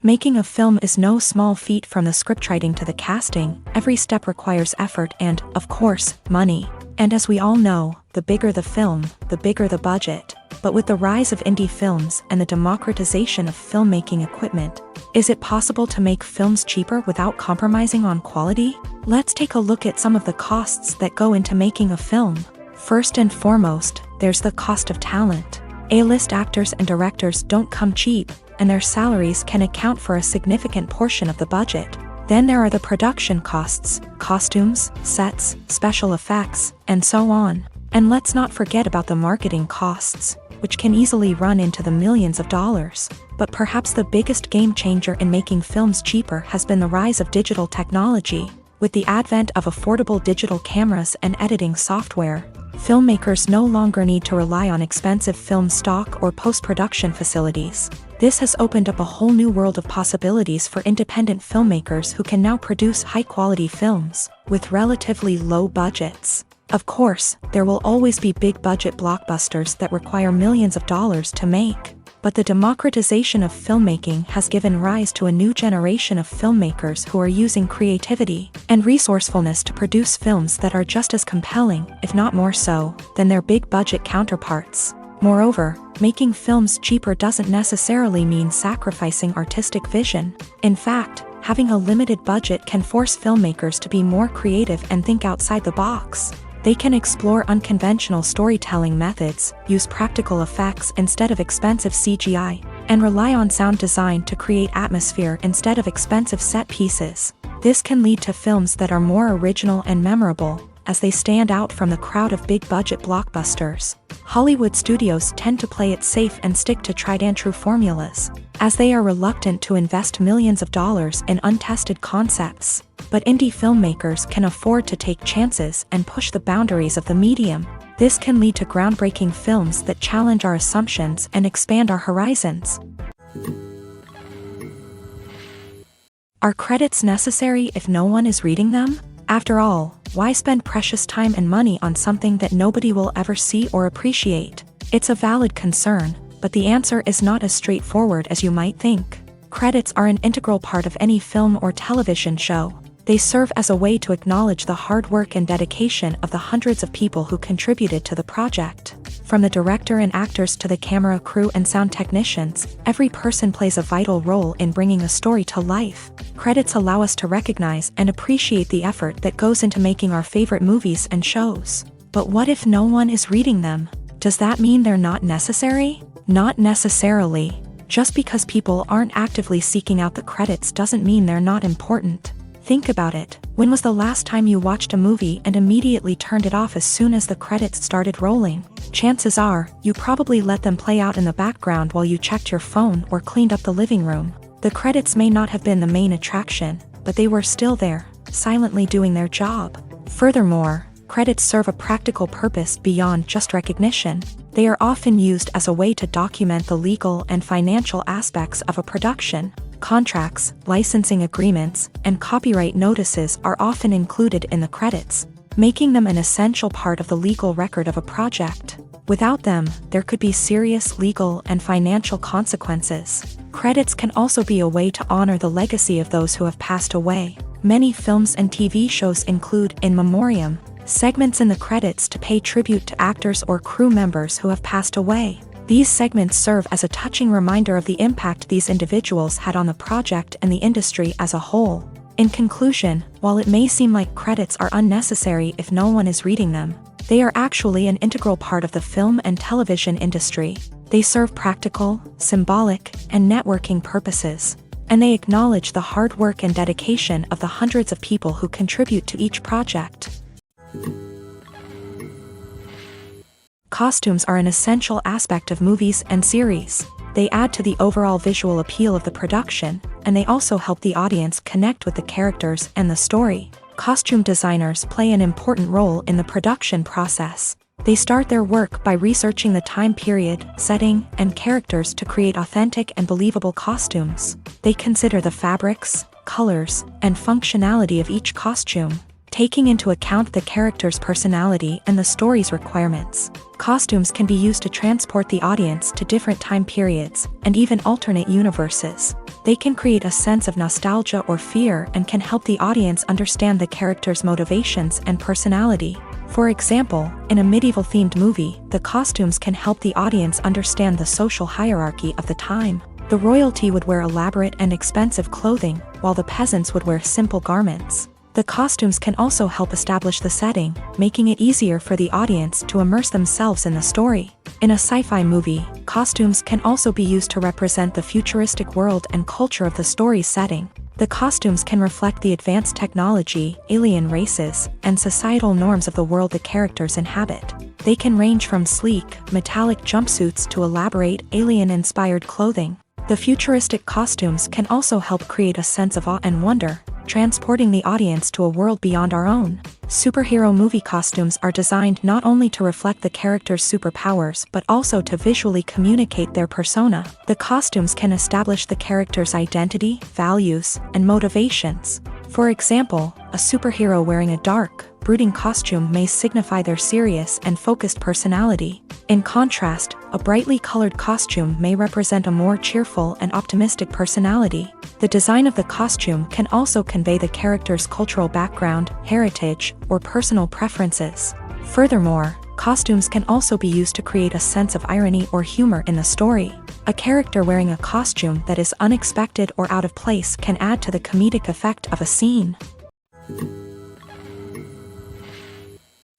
Making a film is no small feat. From the scriptwriting to the casting, every step requires effort and, of course, money. And as we all know, the bigger the film, the bigger the budget. But with the rise of indie films and the democratization of filmmaking equipment, is it possible to make films cheaper without compromising on quality? Let's take a look at some of the costs that go into making a film. First and foremost, there's the cost of talent. A-list actors and directors don't come cheap, and their salaries can account for a significant portion of the budget. Then there are the production costs, costumes, sets, special effects, and so on. And let's not forget about the marketing costs, which can easily run into the millions of dollars. But perhaps the biggest game changer in making films cheaper has been the rise of digital technology. With the advent of affordable digital cameras and editing software, filmmakers no longer need to rely on expensive film stock or post-production facilities. This has opened up a whole new world of possibilities for independent filmmakers who can now produce high-quality films with relatively low budgets. Of course, there will always be big-budget blockbusters that require millions of dollars to make. But the democratization of filmmaking has given rise to a new generation of filmmakers who are using creativity and resourcefulness to produce films that are just as compelling, if not more so, than their big-budget counterparts. Moreover, making films cheaper doesn't necessarily mean sacrificing artistic vision. In fact, having a limited budget can force filmmakers to be more creative and think outside the box. They can explore unconventional storytelling methods, use practical effects instead of expensive CGI, and rely on sound design to create atmosphere instead of expensive set pieces. This can lead to films that are more original and memorable, as they stand out from the crowd of big-budget blockbusters. Hollywood studios tend to play it safe and stick to tried-and-true formulas, as they are reluctant to invest millions of dollars in untested concepts. But indie filmmakers can afford to take chances and push the boundaries of the medium. This can lead to groundbreaking films that challenge our assumptions and expand our horizons. Are credits necessary if no one is reading them? After all, why spend precious time and money on something that nobody will ever see or appreciate? It's a valid concern, but the answer is not as straightforward as you might think. Credits are an integral part of any film or television show. They serve as a way to acknowledge the hard work and dedication of the hundreds of people who contributed to the project. From the director and actors to the camera crew and sound technicians, every person plays a vital role in bringing a story to life. Credits allow us to recognize and appreciate the effort that goes into making our favorite movies and shows. But what if no one is reading them? Does that mean they're not necessary? Not necessarily. Just because people aren't actively seeking out the credits doesn't mean they're not important. Think about it. When was the last time you watched a movie and immediately turned it off as soon as the credits started rolling? Chances are, you probably let them play out in the background while you checked your phone or cleaned up the living room. The credits may not have been the main attraction, but they were still there, silently doing their job. Furthermore, credits serve a practical purpose beyond just recognition. They are often used as a way to document the legal and financial aspects of a production. Contracts, licensing agreements, and copyright notices are often included in the credits, making them an essential part of the legal record of a project. Without them, there could be serious legal and financial consequences. Credits can also be a way to honor the legacy of those who have passed away. Many films and TV shows include in memoriam segments in the credits to pay tribute to actors or crew members who have passed away. These segments serve as a touching reminder of the impact these individuals had on the project and the industry as a whole. In conclusion, while it may seem like credits are unnecessary if no one is reading them, they are actually an integral part of the film and television industry. They serve practical, symbolic, and networking purposes, and they acknowledge the hard work and dedication of the hundreds of people who contribute to each project. Costumes are an essential aspect of movies and series. They add to the overall visual appeal of the production, and they also help the audience connect with the characters and the story. Costume designers play an important role in the production process. They start their work by researching the time period, setting, and characters to create authentic and believable costumes. They consider the fabrics, colors, and functionality of each costume, taking into account the character's personality and the story's requirements. Costumes can be used to transport the audience to different time periods, and even alternate universes. They can create a sense of nostalgia or fear and can help the audience understand the character's motivations and personality. For example, in a medieval-themed movie, the costumes can help the audience understand the social hierarchy of the time. The royalty would wear elaborate and expensive clothing, while the peasants would wear simple garments. The costumes can also help establish the setting, making it easier for the audience to immerse themselves in the story. In a sci-fi movie, costumes can also be used to represent the futuristic world and culture of the story's setting. The costumes can reflect the advanced technology, alien races, and societal norms of the world the characters inhabit. They can range from sleek, metallic jumpsuits to elaborate, alien-inspired clothing. The futuristic costumes can also help create a sense of awe and wonder, transporting the audience to a world beyond our own. Superhero movie costumes are designed not only to reflect the character's superpowers but also to visually communicate their persona. The costumes can establish the character's identity, values, and motivations. For example, a superhero wearing a dark, brooding costume may signify their serious and focused personality. In contrast, a brightly colored costume may represent a more cheerful and optimistic personality. The design of the costume can also convey the character's cultural background, heritage, or personal preferences. Furthermore, costumes can also be used to create a sense of irony or humor in the story. A character wearing a costume that is unexpected or out of place can add to the comedic effect of a scene.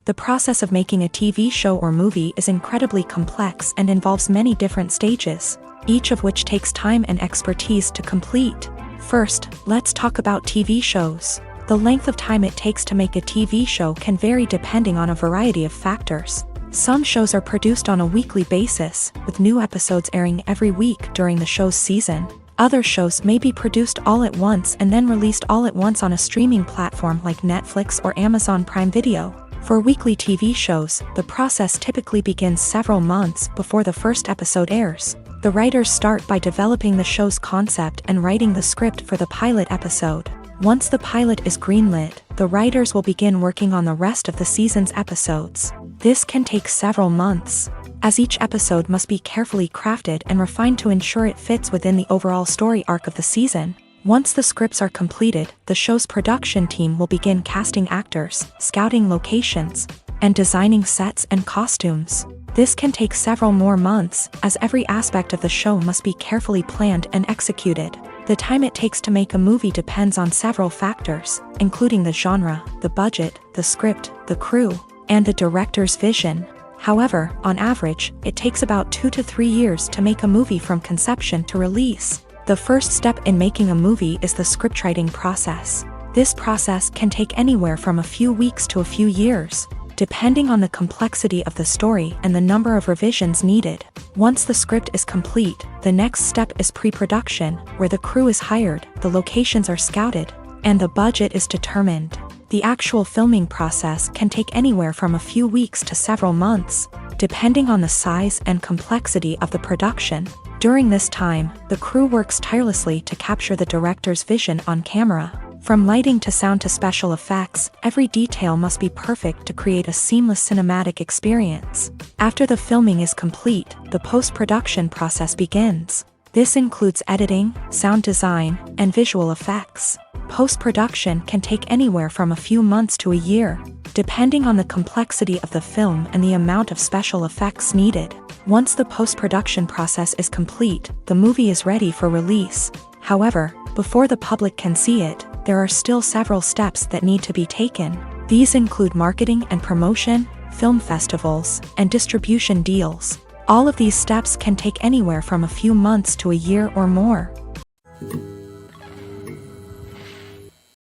The process of making a TV show or movie is incredibly complex and involves many different stages, each of which takes time and expertise to complete. First, let's talk about TV shows. The length of time it takes to make a TV show can vary depending on a variety of factors. Some shows are produced on a weekly basis, with new episodes airing every week during the show's season. Other shows may be produced all at once and then released all at once on a streaming platform like Netflix or Amazon Prime Video. For weekly TV shows, the process typically begins several months before the first episode airs. The writers start by developing the show's concept and writing the script for the pilot episode. Once the pilot is greenlit, the writers will begin working on the rest of the season's episodes. This can take several months, as each episode must be carefully crafted and refined to ensure it fits within the overall story arc of the season. Once the scripts are completed, the show's production team will begin casting actors, scouting locations, and designing sets and costumes. This can take several more months, as every aspect of the show must be carefully planned and executed. The time it takes to make a movie depends on several factors, including the genre, the budget, the script, the crew, and the director's vision. However, on average, it takes about 2 to 3 years to make a movie from conception to release. The first step in making a movie is the scriptwriting process. This process can take anywhere from a few weeks to a few years, depending on the complexity of the story and the number of revisions needed. Once the script is complete, the next step is pre-production, where the crew is hired, the locations are scouted, and the budget is determined. The actual filming process can take anywhere from a few weeks to several months, depending on the size and complexity of the production. During this time, the crew works tirelessly to capture the director's vision on camera. From lighting to sound to special effects, every detail must be perfect to create a seamless cinematic experience. After the filming is complete, the post-production process begins. This includes editing, sound design, and visual effects. Post-production can take anywhere from a few months to a year, depending on the complexity of the film and the amount of special effects needed. Once the post-production process is complete, the movie is ready for release. However, before the public can see it, there are still several steps that need to be taken. These include marketing and promotion, film festivals, and distribution deals. All of these steps can take anywhere from a few months to a year or more.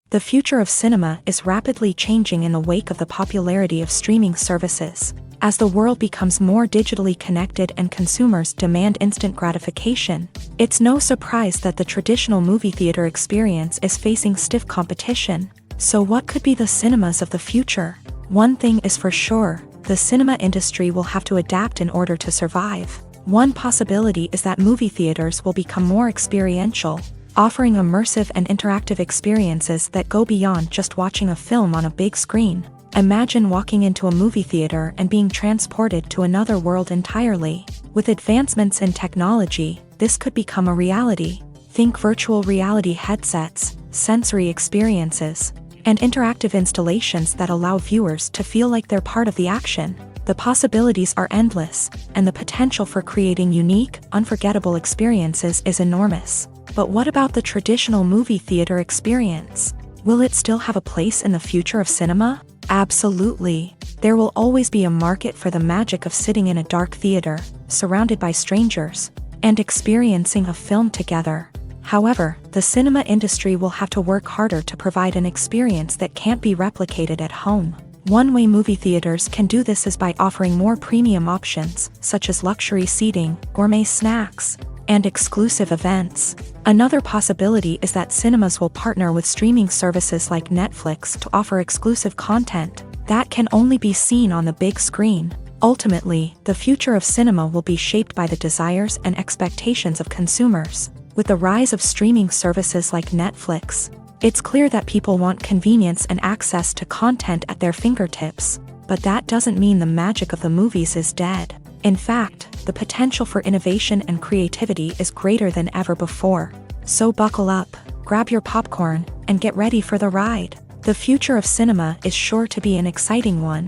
The future of cinema is rapidly changing in the wake of the popularity of streaming services. As the world becomes more digitally connected and consumers demand instant gratification, it's no surprise that the traditional movie theater experience is facing stiff competition. So what could be the cinemas of the future? One thing is for sure, the cinema industry will have to adapt in order to survive. One possibility is that movie theaters will become more experiential, offering immersive and interactive experiences that go beyond just watching a film on a big screen. Imagine walking into a movie theater and being transported to another world entirely. With advancements in technology, this could become a reality. Think virtual reality headsets, sensory experiences, and interactive installations that allow viewers to feel like they're part of the action. The possibilities are endless, and the potential for creating unique, unforgettable experiences is enormous. But what about the traditional movie theater experience? Will it still have a place in the future of cinema? Absolutely. There will always be a market for the magic of sitting in a dark theater, surrounded by strangers, and experiencing a film together. However, the cinema industry will have to work harder to provide an experience that can't be replicated at home. One way movie theaters can do this is by offering more premium options, such as luxury seating, gourmet snacks, and exclusive events. Another possibility is that cinemas will partner with streaming services like Netflix to offer exclusive content that can only be seen on the big screen. Ultimately, the future of cinema will be shaped by the desires and expectations of consumers. With the rise of streaming services like Netflix, it's clear that people want convenience and access to content at their fingertips. But that doesn't mean the magic of the movies is dead. In fact, the potential for innovation and creativity is greater than ever before. So buckle up, grab your popcorn, and get ready for the ride. The future of cinema is sure to be an exciting one.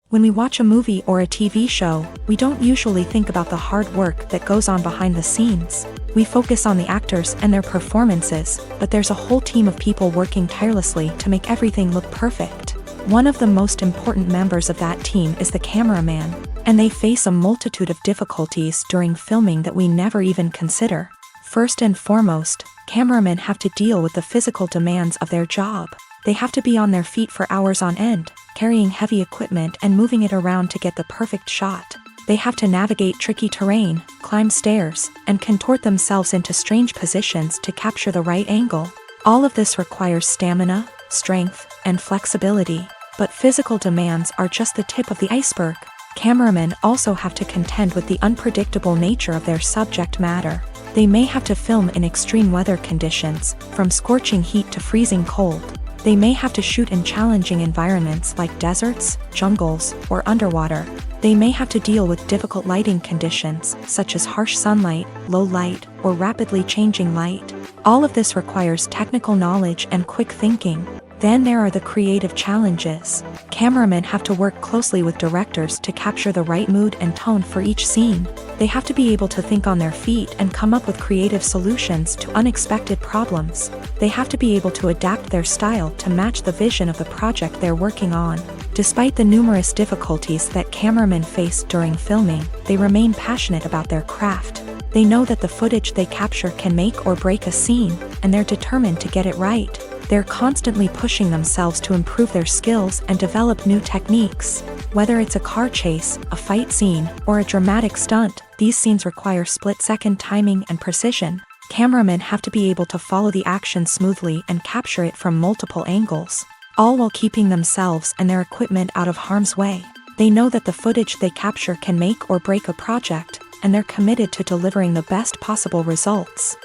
When we watch a movie or a TV show, we don't usually think about the hard work that goes on behind the scenes. We focus on the actors and their performances, but there's a whole team of people working tirelessly to make everything look perfect. One of the most important members of that team is the cameraman, and they face a multitude of difficulties during filming that we never even consider. First and foremost, cameramen have to deal with the physical demands of their job. They have to be on their feet for hours on end, carrying heavy equipment and moving it around to get the perfect shot. They have to navigate tricky terrain, climb stairs, and contort themselves into strange positions to capture the right angle. All of this requires stamina, strength, and flexibility. But physical demands are just the tip of the iceberg. Cameramen also have to contend with the unpredictable nature of their subject matter. They may have to film in extreme weather conditions, from scorching heat to freezing cold. They may have to shoot in challenging environments like deserts, jungles, or underwater. They may have to deal with difficult lighting conditions, such as harsh sunlight, low light, or rapidly changing light. All of this requires technical knowledge and quick thinking. Then there are the creative challenges. Cameramen have to work closely with directors to capture the right mood and tone for each scene. They have to be able to think on their feet and come up with creative solutions to unexpected problems. They have to be able to adapt their style to match the vision of the project they're working on. Despite the numerous difficulties that cameramen face during filming, they remain passionate about their craft. They know that the footage they capture can make or break a scene, and they're determined to get it right. They're constantly pushing themselves to improve their skills and develop new techniques. Whether it's a car chase, a fight scene, or a dramatic stunt, these scenes require split-second timing and precision. Cameramen have to be able to follow the action smoothly and capture it from multiple angles, all while keeping themselves and their equipment out of harm's way. They know that the footage they capture can make or break a project, and they're committed to delivering the best possible results.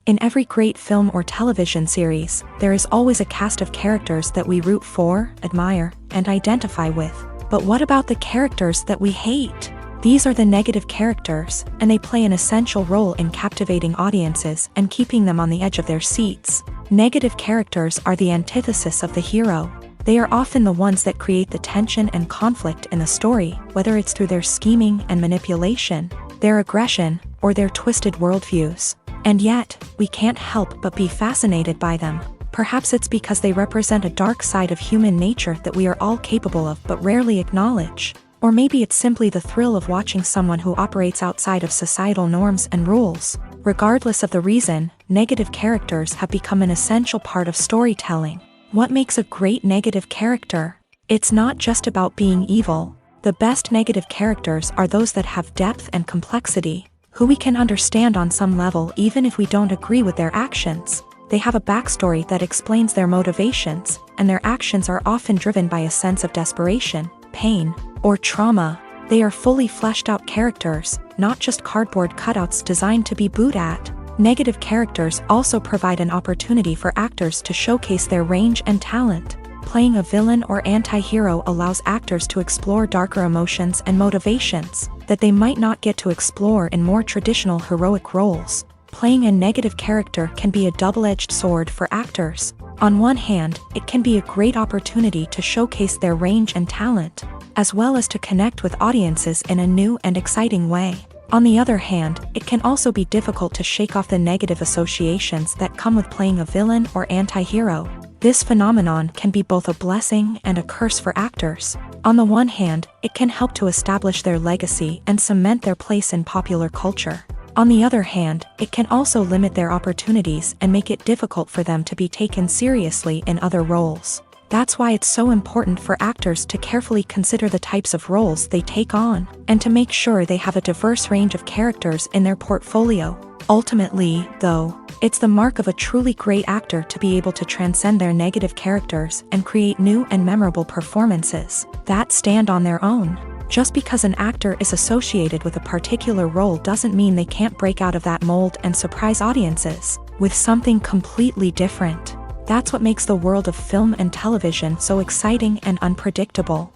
In every great film or television series, there is always a cast of characters that we root for, admire, and identify with. But what about the characters that we hate? These are the negative characters, and they play an essential role in captivating audiences and keeping them on the edge of their seats. Negative characters are the antithesis of the hero. They are often the ones that create the tension and conflict in the story, whether it's through their scheming and manipulation, their aggression, or their twisted worldviews. And yet, we can't help but be fascinated by them. Perhaps it's because they represent a dark side of human nature that we are all capable of but rarely acknowledge. Or maybe it's simply the thrill of watching someone who operates outside of societal norms and rules. Regardless of the reason, negative characters have become an essential part of storytelling. What makes a great negative character? It's not just about being evil. The best negative characters are those that have depth and complexity, who we can understand on some level even if we don't agree with their actions. They have a backstory that explains their motivations, and their actions are often driven by a sense of desperation, pain, or trauma. They are fully fleshed out characters, not just cardboard cutouts designed to be booed at. Negative characters also provide an opportunity for actors to showcase their range and talent. Playing a villain or anti-hero allows actors to explore darker emotions and motivations that they might not get to explore in more traditional heroic roles. Playing a negative character can be a double-edged sword for actors. On one hand, it can be a great opportunity to showcase their range and talent, as well as to connect with audiences in a new and exciting way. On the other hand, it can also be difficult to shake off the negative associations that come with playing a villain or anti-hero. This phenomenon can be both a blessing and a curse for actors. On the one hand, it can help to establish their legacy and cement their place in popular culture. On the other hand, it can also limit their opportunities and make it difficult for them to be taken seriously in other roles. That's why it's so important for actors to carefully consider the types of roles they take on, and to make sure they have a diverse range of characters in their portfolio. Ultimately, though, it's the mark of a truly great actor to be able to transcend their negative characters and create new and memorable performances that stand on their own. Just because an actor is associated with a particular role doesn't mean they can't break out of that mold and surprise audiences with something completely different. That's what makes the world of film and television so exciting and unpredictable.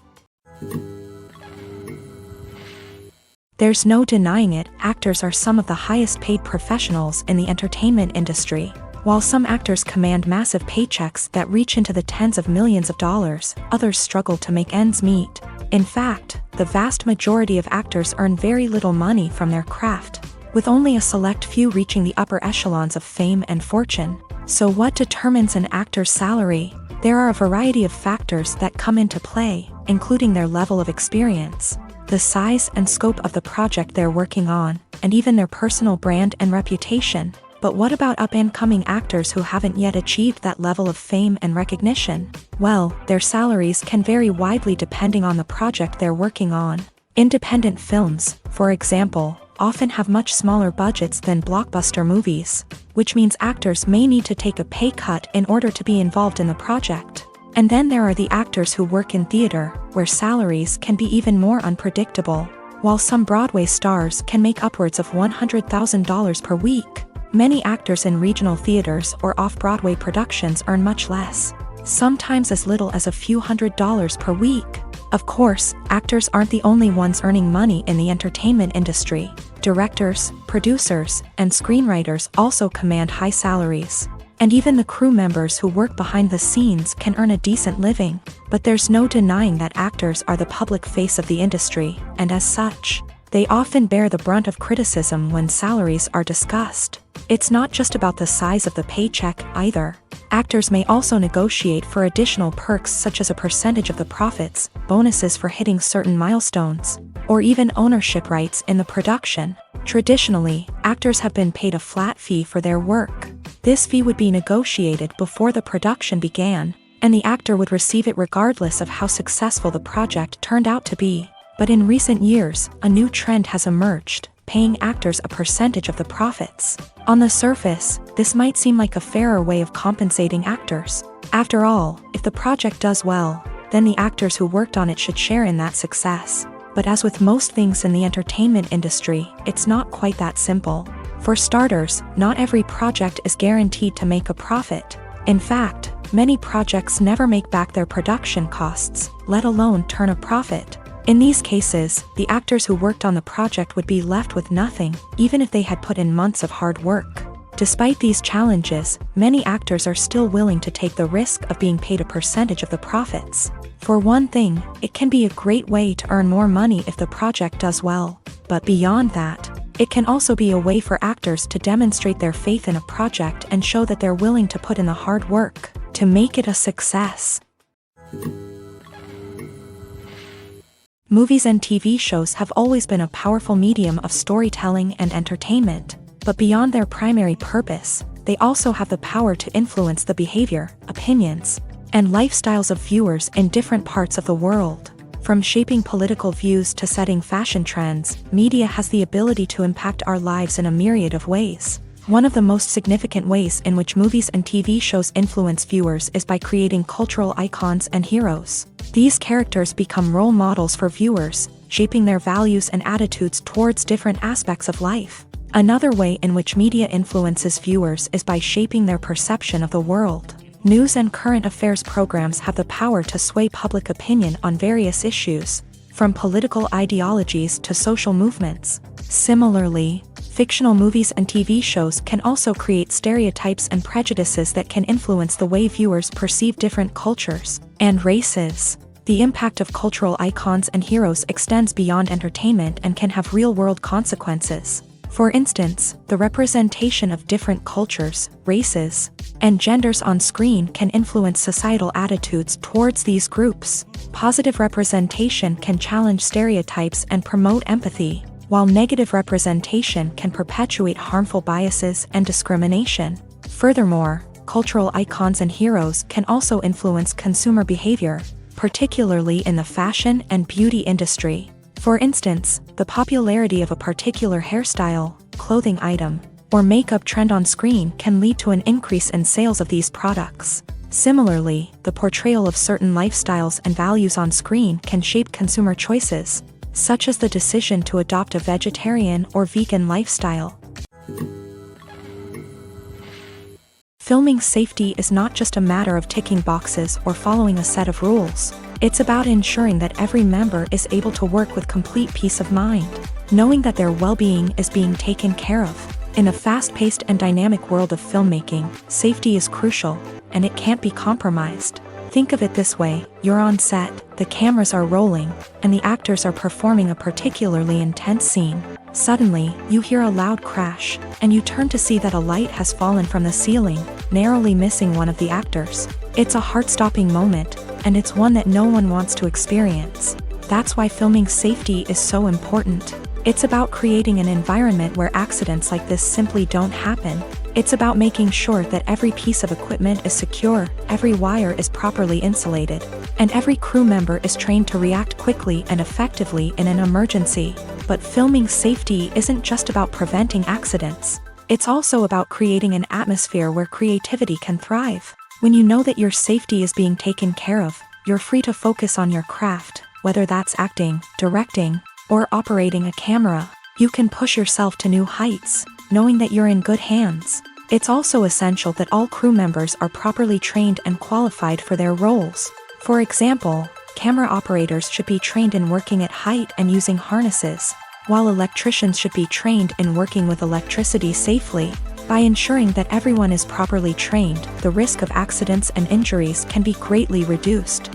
There's no denying it, actors are some of the highest paid professionals in the entertainment industry. While some actors command massive paychecks that reach into the tens of millions of dollars, others struggle to make ends meet. In fact, the vast majority of actors earn very little money from their craft, with only a select few reaching the upper echelons of fame and fortune. So what determines an actor's salary? There are a variety of factors that come into play, including their level of experience, the size and scope of the project they're working on, and even their personal brand and reputation. But what about up-and-coming actors who haven't yet achieved that level of fame and recognition? Well, their salaries can vary widely depending on the project they're working on. Independent films, for example, often have much smaller budgets than blockbuster movies, which means actors may need to take a pay cut in order to be involved in the project. And then there are the actors who work in theater, where salaries can be even more unpredictable. While some Broadway stars can make upwards of $100,000 per week, many actors in regional theaters or off-Broadway productions earn much less, sometimes as little as a few $100s per week. Of course, actors aren't the only ones earning money in the entertainment industry. Directors, producers, and screenwriters also command high salaries. And even the crew members who work behind the scenes can earn a decent living. But there's no denying that actors are the public face of the industry, and as such, they often bear the brunt of criticism when salaries are discussed. It's not just about the size of the paycheck, either. Actors may also negotiate for additional perks such as a percentage of the profits, bonuses for hitting certain milestones, or even ownership rights in the production. Traditionally, actors have been paid a flat fee for their work. This fee would be negotiated before the production began, and the actor would receive it regardless of how successful the project turned out to be. But in recent years, a new trend has emerged, paying actors a percentage of the profits. On the surface, this might seem like a fairer way of compensating actors. After all, if the project does well, then the actors who worked on it should share in that success. But as with most things in the entertainment industry, it's not quite that simple. For starters, not every project is guaranteed to make a profit. In fact, many projects never make back their production costs, let alone turn a profit. In these cases, the actors who worked on the project would be left with nothing, even if they had put in months of hard work. Despite these challenges, many actors are still willing to take the risk of being paid a percentage of the profits. For one thing, it can be a great way to earn more money if the project does well. But beyond that, it can also be a way for actors to demonstrate their faith in a project and show that they're willing to put in the hard work to make it a success. Movies and TV shows have always been a powerful medium of storytelling and entertainment, but beyond their primary purpose, they also have the power to influence the behavior, opinions, and lifestyles of viewers in different parts of the world. From shaping political views to setting fashion trends, media has the ability to impact our lives in a myriad of ways. One of the most significant ways in which movies and TV shows influence viewers is by creating cultural icons and heroes. These characters become role models for viewers, shaping their values and attitudes towards different aspects of life. Another way in which media influences viewers is by shaping their perception of the world. News and current affairs programs have the power to sway public opinion on various issues, from political ideologies to social movements. Similarly, fictional movies and TV shows can also create stereotypes and prejudices that can influence the way viewers perceive different cultures and races. The impact of cultural icons and heroes extends beyond entertainment and can have real-world consequences. For instance, the representation of different cultures, races, and genders on screen can influence societal attitudes towards these groups. Positive representation can challenge stereotypes and promote empathy, while negative representation can perpetuate harmful biases and discrimination. Furthermore, cultural icons and heroes can also influence consumer behavior, particularly in the fashion and beauty industry. For instance, the popularity of a particular hairstyle, clothing item, or makeup trend on screen can lead to an increase in sales of these products. Similarly, the portrayal of certain lifestyles and values on screen can shape consumer choices, such as the decision to adopt a vegetarian or vegan lifestyle. Filming safety is not just a matter of ticking boxes or following a set of rules. It's about ensuring that every member is able to work with complete peace of mind, knowing that their well-being is being taken care of. In a fast-paced and dynamic world of filmmaking, safety is crucial, and it can't be compromised. Think of it this way: you're on set, the cameras are rolling, and the actors are performing a particularly intense scene. Suddenly, you hear a loud crash, and you turn to see that a light has fallen from the ceiling, narrowly missing one of the actors. It's a heart-stopping moment, and it's one that no one wants to experience. That's why filming safety is so important. It's about creating an environment where accidents like this simply don't happen. It's about making sure that every piece of equipment is secure, every wire is properly insulated, and every crew member is trained to react quickly and effectively in an emergency. But filming safety isn't just about preventing accidents. It's also about creating an atmosphere where creativity can thrive. When you know that your safety is being taken care of, you're free to focus on your craft, whether that's acting, directing, or operating a camera. You can push yourself to new heights, knowing that you're in good hands. It's also essential that all crew members are properly trained and qualified for their roles. For example, camera operators should be trained in working at height and using harnesses, while electricians should be trained in working with electricity safely. By ensuring that everyone is properly trained, the risk of accidents and injuries can be greatly reduced.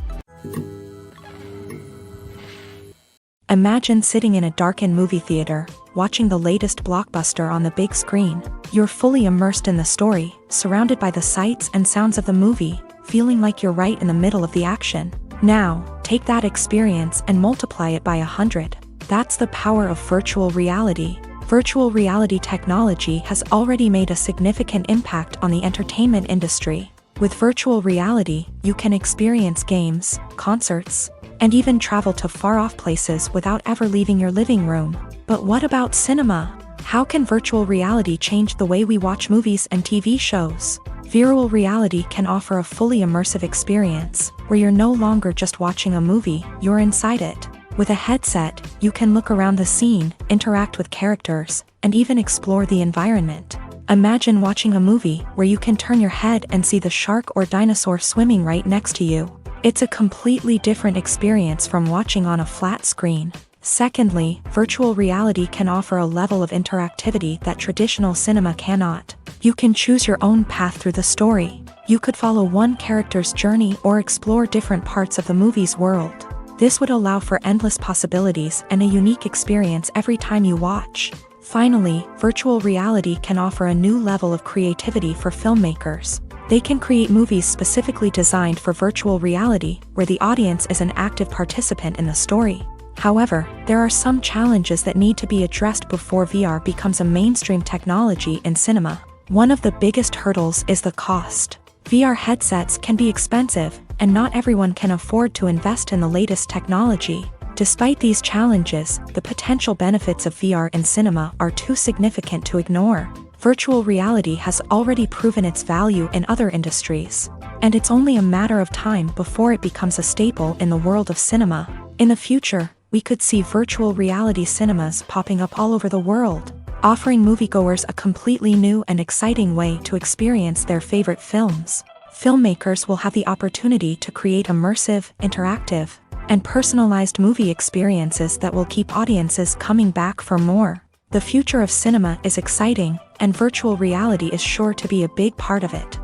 Imagine sitting in a darkened movie theater, watching the latest blockbuster on the big screen. You're fully immersed in the story, surrounded by the sights and sounds of the movie, feeling like you're right in the middle of the action. Now, take that experience and multiply it by 100. That's the power of virtual reality. Virtual reality technology has already made a significant impact on the entertainment industry. With virtual reality, you can experience games, concerts, and even travel to far-off places without ever leaving your living room. But what about cinema? How can virtual reality change the way we watch movies and TV shows? Virtual reality can offer a fully immersive experience, where you're no longer just watching a movie, you're inside it. With a headset, you can look around the scene, interact with characters, and even explore the environment. Imagine watching a movie where you can turn your head and see the shark or dinosaur swimming right next to you. It's a completely different experience from watching on a flat screen. Secondly, virtual reality can offer a level of interactivity that traditional cinema cannot. You can choose your own path through the story. You could follow one character's journey or explore different parts of the movie's world. This would allow for endless possibilities and a unique experience every time you watch. Finally, virtual reality can offer a new level of creativity for filmmakers. They can create movies specifically designed for virtual reality, where the audience is an active participant in the story. However, there are some challenges that need to be addressed before VR becomes a mainstream technology in cinema. One of the biggest hurdles is the cost. VR headsets can be expensive, and not everyone can afford to invest in the latest technology. Despite these challenges, the potential benefits of VR in cinema are too significant to ignore. Virtual reality has already proven its value in other industries, and it's only a matter of time before it becomes a staple in the world of cinema. In the future, we could see virtual reality cinemas popping up all over the world, offering moviegoers a completely new and exciting way to experience their favorite films. Filmmakers will have the opportunity to create immersive, interactive, and personalized movie experiences that will keep audiences coming back for more. The future of cinema is exciting, and virtual reality is sure to be a big part of it.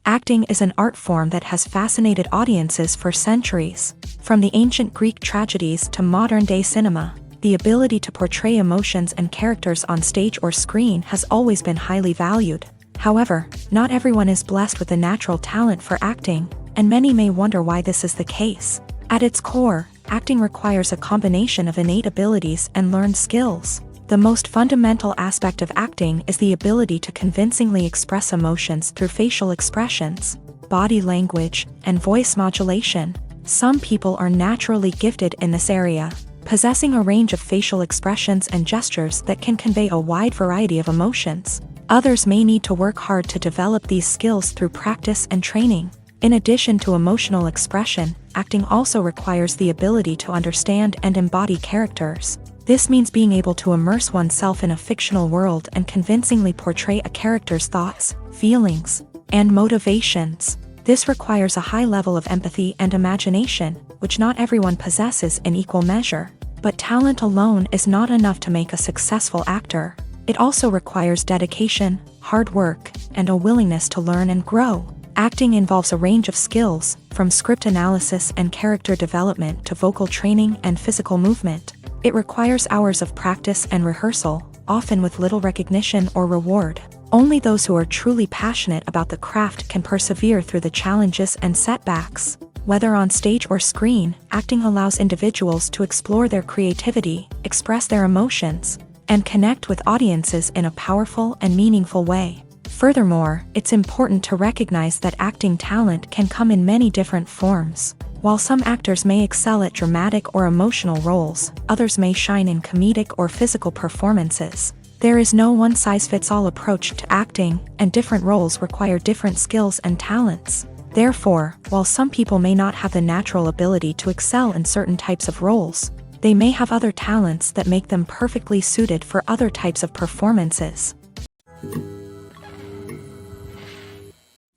Acting is an art form that has fascinated audiences for centuries. From the ancient Greek tragedies to modern-day cinema, the ability to portray emotions and characters on stage or screen has always been highly valued. However, not everyone is blessed with a natural talent for acting, and many may wonder why this is the case. At its core, acting requires a combination of innate abilities and learned skills. The most fundamental aspect of acting is the ability to convincingly express emotions through facial expressions, body language, and voice modulation. Some people are naturally gifted in this area, possessing a range of facial expressions and gestures that can convey a wide variety of emotions. Others may need to work hard to develop these skills through practice and training. In addition to emotional expression, acting also requires the ability to understand and embody characters. This means being able to immerse oneself in a fictional world and convincingly portray a character's thoughts, feelings, and motivations. This requires a high level of empathy and imagination, which not everyone possesses in equal measure. But talent alone is not enough to make a successful actor. It also requires dedication, hard work, and a willingness to learn and grow. Acting involves a range of skills, from script analysis and character development to vocal training and physical movement. It requires hours of practice and rehearsal, often with little recognition or reward. Only those who are truly passionate about the craft can persevere through the challenges and setbacks. Whether on stage or screen, acting allows individuals to explore their creativity, express their emotions, and connect with audiences in a powerful and meaningful way. Furthermore, it's important to recognize that acting talent can come in many different forms. While some actors may excel at dramatic or emotional roles, others may shine in comedic or physical performances. There is no one-size-fits-all approach to acting, and different roles require different skills and talents. Therefore, while some people may not have the natural ability to excel in certain types of roles, they may have other talents that make them perfectly suited for other types of performances.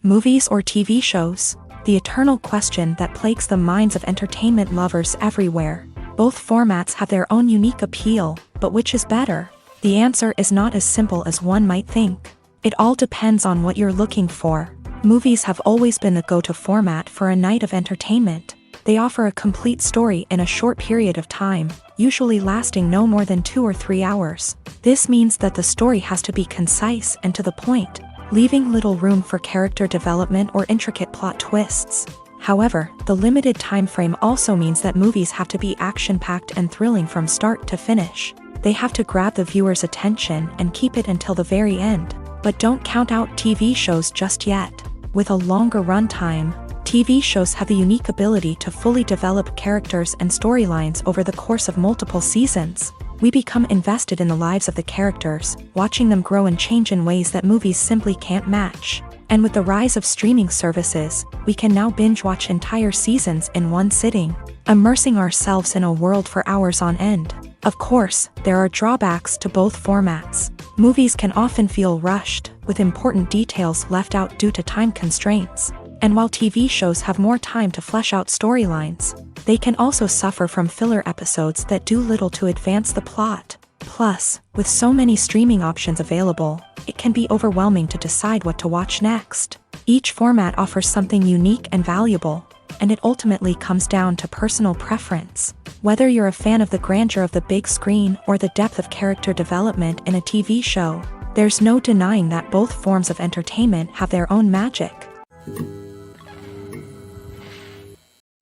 Movies or TV shows? The eternal question that plagues the minds of entertainment lovers everywhere. Both formats have their own unique appeal, but which is better? The answer is not as simple as one might think. It all depends on what you're looking for. Movies have always been the go-to format for a night of entertainment. They offer a complete story in a short period of time, usually lasting no more than 2 or 3 hours. This means that the story has to be concise and to the point, leaving little room for character development or intricate plot twists. However, the limited time frame also means that movies have to be action-packed and thrilling from start to finish. They have to grab the viewer's attention and keep it until the very end. But don't count out TV shows just yet. With a longer runtime, TV shows have the unique ability to fully develop characters and storylines over the course of multiple seasons. We become invested in the lives of the characters, watching them grow and change in ways that movies simply can't match. And with the rise of streaming services, we can now binge-watch entire seasons in one sitting, immersing ourselves in a world for hours on end. Of course, there are drawbacks to both formats. Movies can often feel rushed, with important details left out due to time constraints. And while TV shows have more time to flesh out storylines, they can also suffer from filler episodes that do little to advance the plot. Plus, with so many streaming options available, it can be overwhelming to decide what to watch next. Each format offers something unique and valuable, and it ultimately comes down to personal preference. Whether you're a fan of the grandeur of the big screen or the depth of character development in a TV show, there's no denying that both forms of entertainment have their own magic.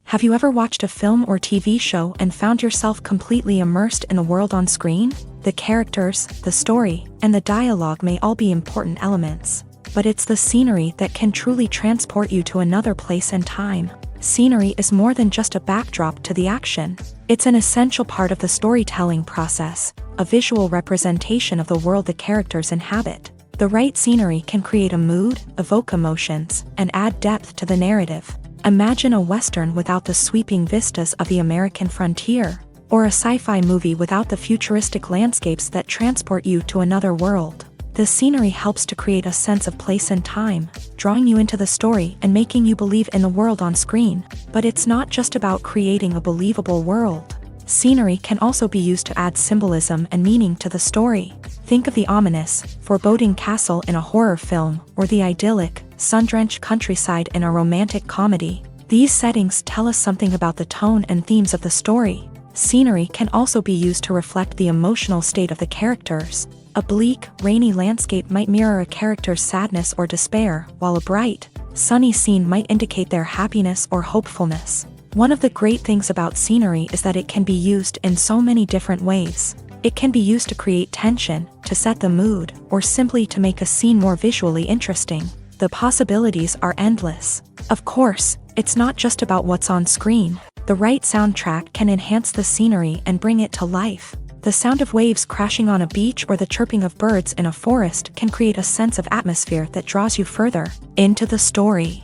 Have you ever watched a film or TV show and found yourself completely immersed in the world on screen? The characters, the story, and the dialogue may all be important elements, but it's the scenery that can truly transport you to another place and time. Scenery is more than just a backdrop to the action. It's an essential part of the storytelling process, a visual representation of the world the characters inhabit. The right scenery can create a mood, evoke emotions, and add depth to the narrative. Imagine a Western without the sweeping vistas of the American frontier, or a sci-fi movie without the futuristic landscapes that transport you to another world. The scenery helps to create a sense of place and time, drawing you into the story and making you believe in the world on screen. But it's not just about creating a believable world. Scenery can also be used to add symbolism and meaning to the story. Think of the ominous, foreboding castle in a horror film, or the idyllic, sun-drenched countryside in a romantic comedy. These settings tell us something about the tone and themes of the story. Scenery can also be used to reflect the emotional state of the characters. A bleak, rainy landscape might mirror a character's sadness or despair, while a bright, sunny scene might indicate their happiness or hopefulness. One of the great things about scenery is that it can be used in so many different ways. It can be used to create tension, to set the mood, or simply to make a scene more visually interesting. The possibilities are endless. Of course, it's not just about what's on screen. The right soundtrack can enhance the scenery and bring it to life. The sound of waves crashing on a beach or the chirping of birds in a forest can create a sense of atmosphere that draws you further into the story.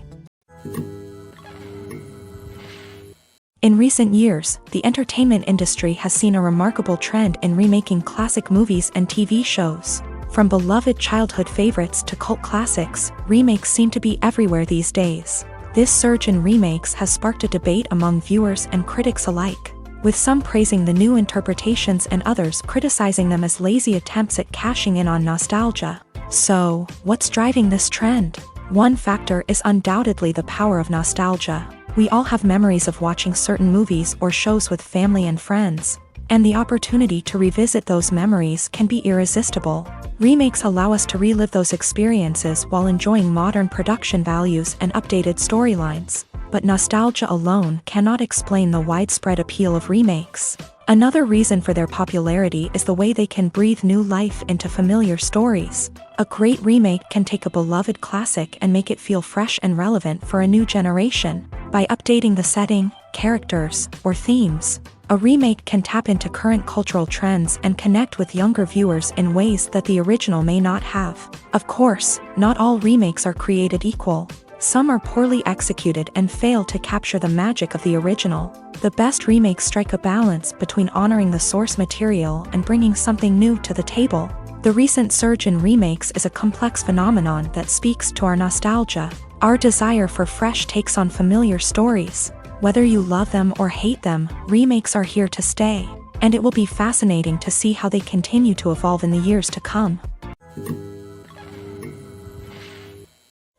In recent years, the entertainment industry has seen a remarkable trend in remaking classic movies and TV shows. From beloved childhood favorites to cult classics, remakes seem to be everywhere these days. This surge in remakes has sparked a debate among viewers and critics alike, with some praising the new interpretations and others criticizing them as lazy attempts at cashing in on nostalgia. So, what's driving this trend? One factor is undoubtedly the power of nostalgia. We all have memories of watching certain movies or shows with family and friends, and the opportunity to revisit those memories can be irresistible. Remakes allow us to relive those experiences while enjoying modern production values and updated storylines. But nostalgia alone cannot explain the widespread appeal of remakes. Another reason for their popularity is the way they can breathe new life into familiar stories. A great remake can take a beloved classic and make it feel fresh and relevant for a new generation. By updating the setting, characters, or themes, a remake can tap into current cultural trends and connect with younger viewers in ways that the original may not have. Of course, not all remakes are created equal. Some are poorly executed and fail to capture the magic of the original. The best remakes strike a balance between honoring the source material and bringing something new to the table. The recent surge in remakes is a complex phenomenon that speaks to our nostalgia, our desire for fresh takes on familiar stories. Whether you love them or hate them, remakes are here to stay, and it will be fascinating to see how they continue to evolve in the years to come.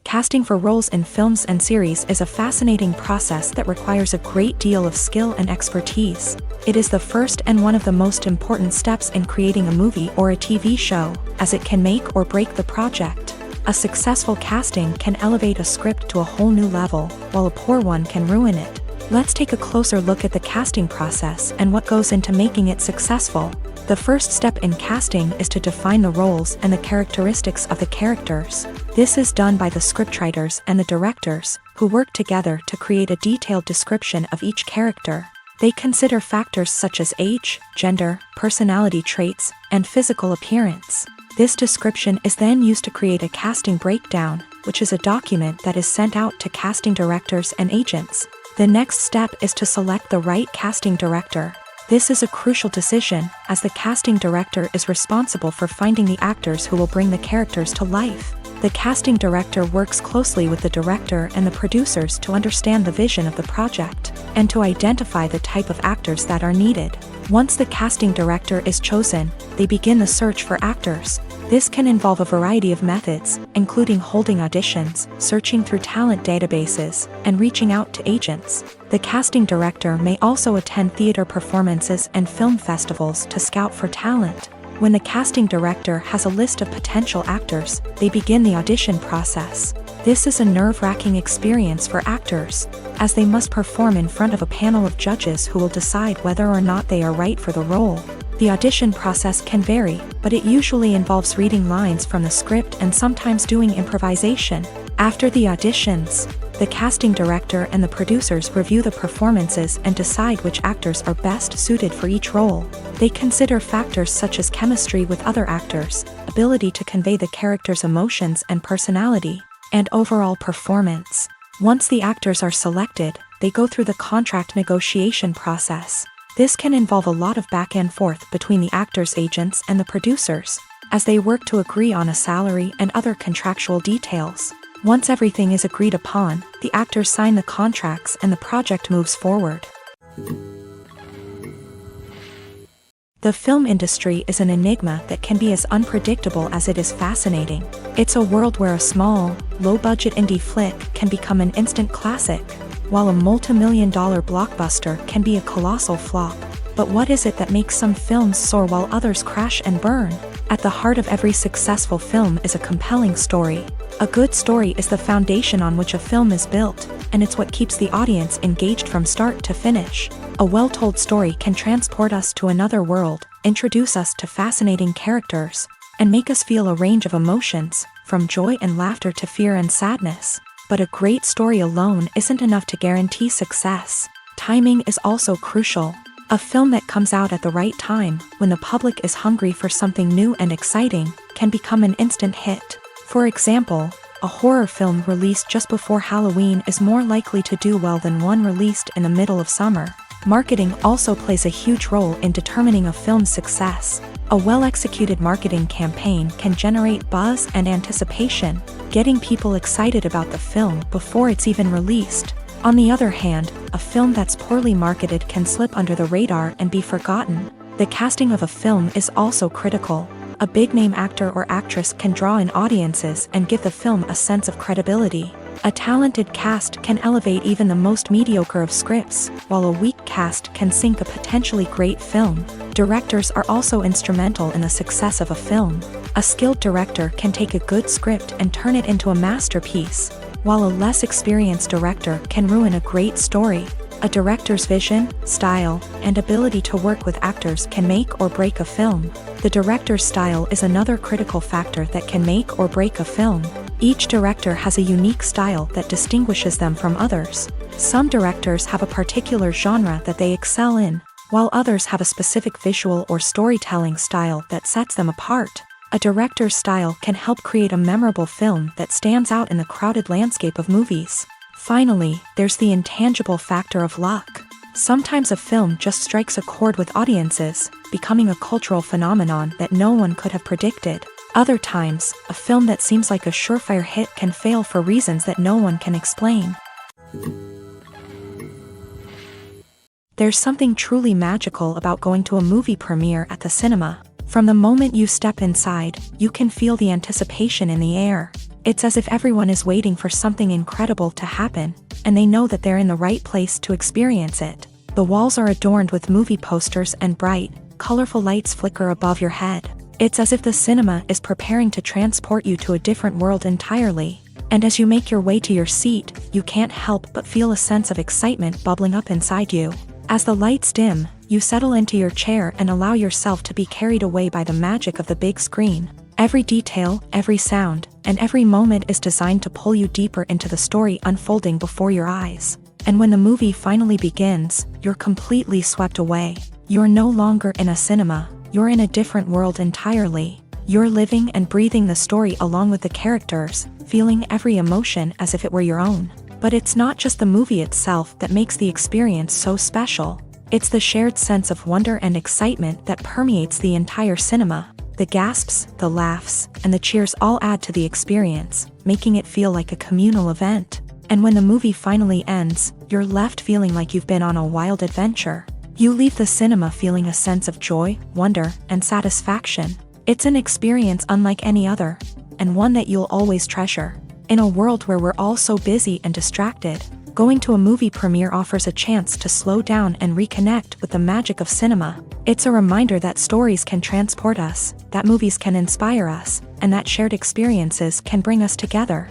Casting for roles in films and series is a fascinating process that requires a great deal of skill and expertise. It is the first and one of the most important steps in creating a movie or a TV show, as it can make or break the project. A successful casting can elevate a script to a whole new level, while a poor one can ruin it. Let's take a closer look at the casting process and what goes into making it successful. The first step in casting is to define the roles and the characteristics of the characters. This is done by the scriptwriters and the directors, who work together to create a detailed description of each character. They consider factors such as age, gender, personality traits, and physical appearance. This description is then used to create a casting breakdown, which is a document that is sent out to casting directors and agents. The next step is to select the right casting director. This is a crucial decision, as the casting director is responsible for finding the actors who will bring the characters to life. The casting director works closely with the director and the producers to understand the vision of the project, and to identify the type of actors that are needed. Once the casting director is chosen, they begin the search for actors. This can involve a variety of methods, including holding auditions, searching through talent databases, and reaching out to agents. The casting director may also attend theater performances and film festivals to scout for talent. When the casting director has a list of potential actors, they begin the audition process. This is a nerve-wracking experience for actors, as they must perform in front of a panel of judges who will decide whether or not they are right for the role. The audition process can vary, but it usually involves reading lines from the script and sometimes doing improvisation. After the auditions, the casting director and the producers review the performances and decide which actors are best suited for each role. They consider factors such as chemistry with other actors, ability to convey the character's emotions and personality, and overall performance. Once the actors are selected, they go through the contract negotiation process. This can involve a lot of back and forth between the actors' agents and the producers, as they work to agree on a salary and other contractual details. Once everything is agreed upon, the actors sign the contracts and the project moves forward. The film industry is an enigma that can be as unpredictable as it is fascinating. It's a world where a small, low-budget indie flick can become an instant classic, while a multi-million-dollar blockbuster can be a colossal flop. But what is it that makes some films soar while others crash and burn? At the heart of every successful film is a compelling story. A good story is the foundation on which a film is built, and it's what keeps the audience engaged from start to finish. A well-told story can transport us to another world, introduce us to fascinating characters, and make us feel a range of emotions, from joy and laughter to fear and sadness. But a great story alone isn't enough to guarantee success. Timing is also crucial. A film that comes out at the right time, when the public is hungry for something new and exciting, can become an instant hit. For example, a horror film released just before Halloween is more likely to do well than one released in the middle of summer. Marketing also plays a huge role in determining a film's success. A well-executed marketing campaign can generate buzz and anticipation, getting people excited about the film before it's even released. On the other hand, a film that's poorly marketed can slip under the radar and be forgotten. The casting of a film is also critical. A big-name actor or actress can draw in audiences and give the film a sense of credibility. A talented cast can elevate even the most mediocre of scripts, while a weak cast can sink a potentially great film. Directors are also instrumental in the success of a film. A skilled director can take a good script and turn it into a masterpiece, while a less experienced director can ruin a great story. A director's vision, style, and ability to work with actors can make or break a film. The director's style is another critical factor that can make or break a film. Each director has a unique style that distinguishes them from others. Some directors have a particular genre that they excel in, while others have a specific visual or storytelling style that sets them apart. A director's style can help create a memorable film that stands out in the crowded landscape of movies. Finally, there's the intangible factor of luck. Sometimes a film just strikes a chord with audiences, becoming a cultural phenomenon that no one could have predicted. Other times, a film that seems like a surefire hit can fail for reasons that no one can explain. There's something truly magical about going to a movie premiere at the cinema. From the moment you step inside, you can feel the anticipation in the air. It's as if everyone is waiting for something incredible to happen, and they know that they're in the right place to experience it. The walls are adorned with movie posters and bright, colorful lights flicker above your head. It's as if the cinema is preparing to transport you to a different world entirely. And as you make your way to your seat, you can't help but feel a sense of excitement bubbling up inside you. As the lights dim, you settle into your chair and allow yourself to be carried away by the magic of the big screen. Every detail, every sound, and every moment is designed to pull you deeper into the story unfolding before your eyes. And when the movie finally begins, you're completely swept away. You're no longer in a cinema, you're in a different world entirely. You're living and breathing the story along with the characters, feeling every emotion as if it were your own. But it's not just the movie itself that makes the experience so special. It's the shared sense of wonder and excitement that permeates the entire cinema. The gasps, the laughs, and the cheers all add to the experience, making it feel like a communal event. And when the movie finally ends, you're left feeling like you've been on a wild adventure. You leave the cinema feeling a sense of joy, wonder, and satisfaction. It's an experience unlike any other, and one that you'll always treasure. In a world where we're all so busy and distracted, going to a movie premiere offers a chance to slow down and reconnect with the magic of cinema. It's a reminder that stories can transport us, that movies can inspire us, and that shared experiences can bring us together.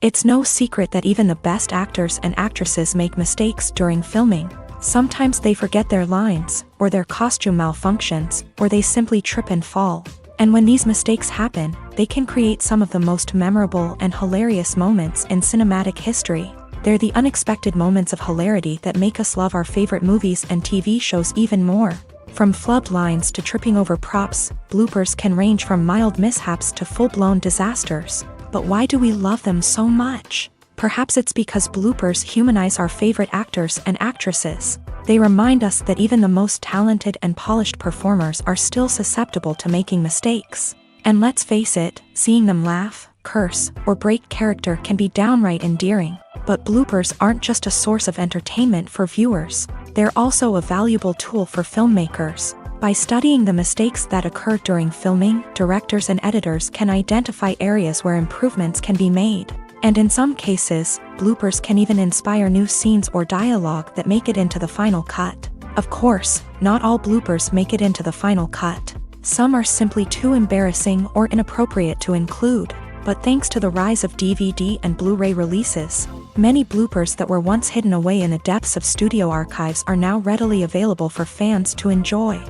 It's no secret that even the best actors and actresses make mistakes during filming. Sometimes they forget their lines, or their costume malfunctions, or they simply trip and fall. And when these mistakes happen, they can create some of the most memorable and hilarious moments in cinematic history. They're the unexpected moments of hilarity that make us love our favorite movies and TV shows even more. From flubbed lines to tripping over props, bloopers can range from mild mishaps to full-blown disasters. But why do we love them so much? Perhaps it's because bloopers humanize our favorite actors and actresses. They remind us that even the most talented and polished performers are still susceptible to making mistakes. And let's face it, seeing them laugh, curse, or break character can be downright endearing. But bloopers aren't just a source of entertainment for viewers. They're also a valuable tool for filmmakers. By studying the mistakes that occur during filming, directors and editors can identify areas where improvements can be made. And in some cases, bloopers can even inspire new scenes or dialogue that make it into the final cut. Of course, not all bloopers make it into the final cut. Some are simply too embarrassing or inappropriate to include. But thanks to the rise of DVD and Blu-ray releases, many bloopers that were once hidden away in the depths of studio archives are now readily available for fans to enjoy.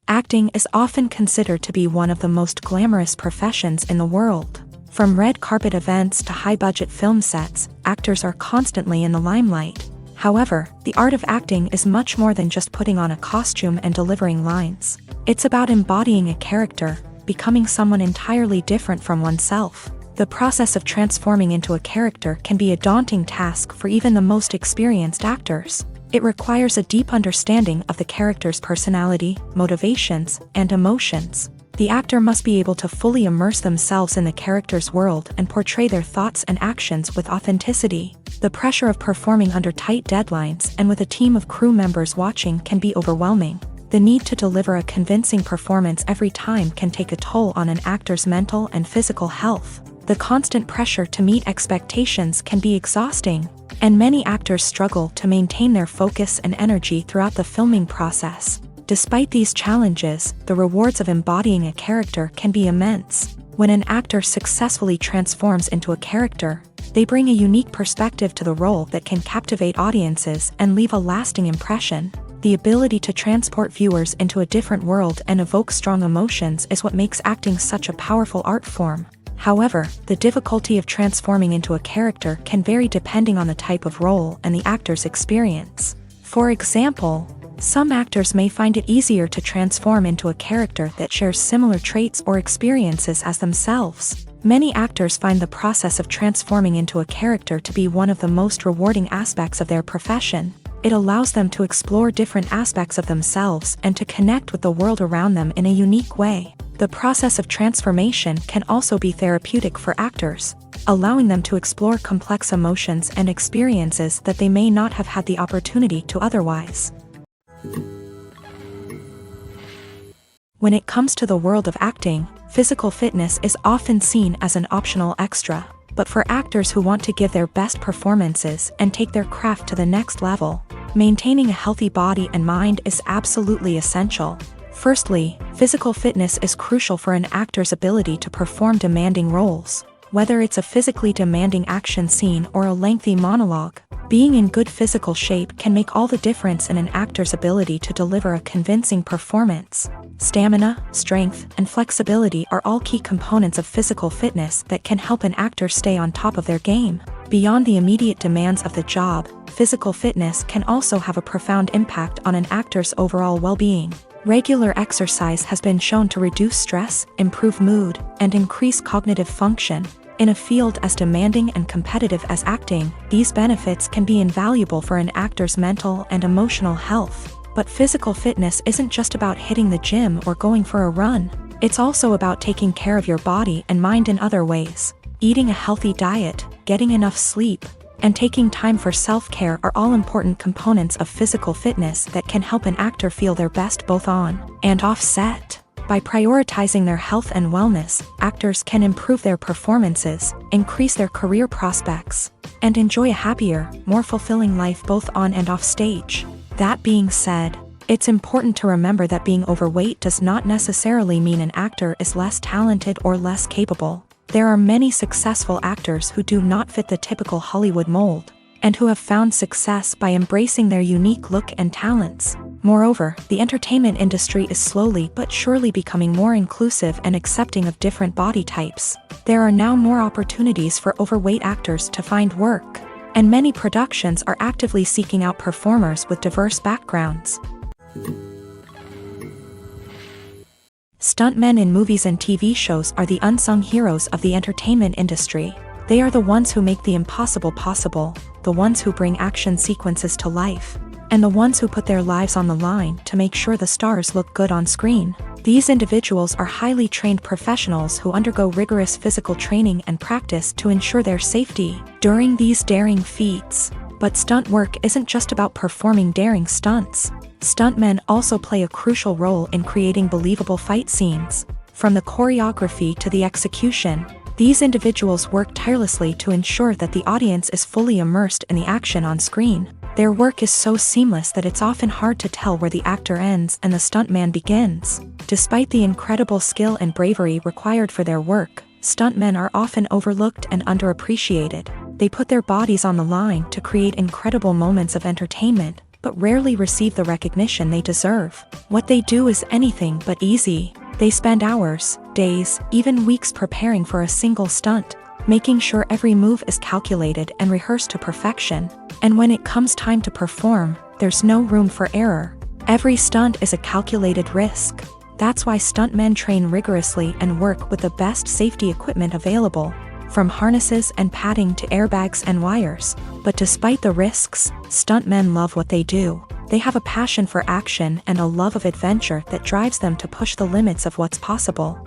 Acting is often considered to be one of the most glamorous professions in the world. From red carpet events to high-budget film sets, actors are constantly in the limelight. However, the art of acting is much more than just putting on a costume and delivering lines. It's about embodying a character, becoming someone entirely different from oneself. The process of transforming into a character can be a daunting task for even the most experienced actors. It requires a deep understanding of the character's personality, motivations, and emotions. The actor must be able to fully immerse themselves in the character's world and portray their thoughts and actions with authenticity. The pressure of performing under tight deadlines and with a team of crew members watching can be overwhelming. The need to deliver a convincing performance every time can take a toll on an actor's mental and physical health. The constant pressure to meet expectations can be exhausting, and many actors struggle to maintain their focus and energy throughout the filming process. Despite these challenges, the rewards of embodying a character can be immense. When an actor successfully transforms into a character, they bring a unique perspective to the role that can captivate audiences and leave a lasting impression. The ability to transport viewers into a different world and evoke strong emotions is what makes acting such a powerful art form. However, the difficulty of transforming into a character can vary depending on the type of role and the actor's experience. For example, some actors may find it easier to transform into a character that shares similar traits or experiences as themselves. Many actors find the process of transforming into a character to be one of the most rewarding aspects of their profession. It allows them to explore different aspects of themselves and to connect with the world around them in a unique way. The process of transformation can also be therapeutic for actors, allowing them to explore complex emotions and experiences that they may not have had the opportunity to otherwise. When it comes to the world of acting, physical fitness is often seen as an optional extra. But for actors who want to give their best performances and take their craft to the next level, maintaining a healthy body and mind is absolutely essential. Firstly, physical fitness is crucial for an actor's ability to perform demanding roles. Whether it's a physically demanding action scene or a lengthy monologue, being in good physical shape can make all the difference in an actor's ability to deliver a convincing performance. Stamina, strength, and flexibility are all key components of physical fitness that can help an actor stay on top of their game. Beyond the immediate demands of the job, physical fitness can also have a profound impact on an actor's overall well-being. Regular exercise has been shown to reduce stress, improve mood, and increase cognitive function. In a field as demanding and competitive as acting, these benefits can be invaluable for an actor's mental and emotional health. But physical fitness isn't just about hitting the gym or going for a run. It's also about taking care of your body and mind in other ways. Eating a healthy diet, getting enough sleep, and taking time for self-care are all important components of physical fitness that can help an actor feel their best both on and off set. By prioritizing their health and wellness, actors can improve their performances, increase their career prospects, and enjoy a happier, more fulfilling life both on and off stage. That being said, it's important to remember that being overweight does not necessarily mean an actor is less talented or less capable. There are many successful actors who do not fit the typical Hollywood mold, and who have found success by embracing their unique look and talents. Moreover, the entertainment industry is slowly but surely becoming more inclusive and accepting of different body types. There are now more opportunities for overweight actors to find work, and many productions are actively seeking out performers with diverse backgrounds. Stuntmen in movies and TV shows are the unsung heroes of the entertainment industry. They are the ones who make the impossible possible, the ones who bring action sequences to life, and the ones who put their lives on the line to make sure the stars look good on screen. These individuals are highly trained professionals who undergo rigorous physical training and practice to ensure their safety during these daring feats. But stunt work isn't just about performing daring stunts. Stuntmen also play a crucial role in creating believable fight scenes. From the choreography to the execution, these individuals work tirelessly to ensure that the audience is fully immersed in the action on screen. Their work is so seamless that it's often hard to tell where the actor ends and the stuntman begins. Despite the incredible skill and bravery required for their work, stuntmen are often overlooked and underappreciated. They put their bodies on the line to create incredible moments of entertainment, but rarely receive the recognition they deserve. What they do is anything but easy. They spend hours, days, even weeks preparing for a single stunt, making sure every move is calculated and rehearsed to perfection. And when it comes time to perform, there's no room for error. Every stunt is a calculated risk. That's why stuntmen train rigorously and work with the best safety equipment available, from harnesses and padding to airbags and wires. But despite the risks, stuntmen love what they do. They have a passion for action and a love of adventure that drives them to push the limits of what's possible.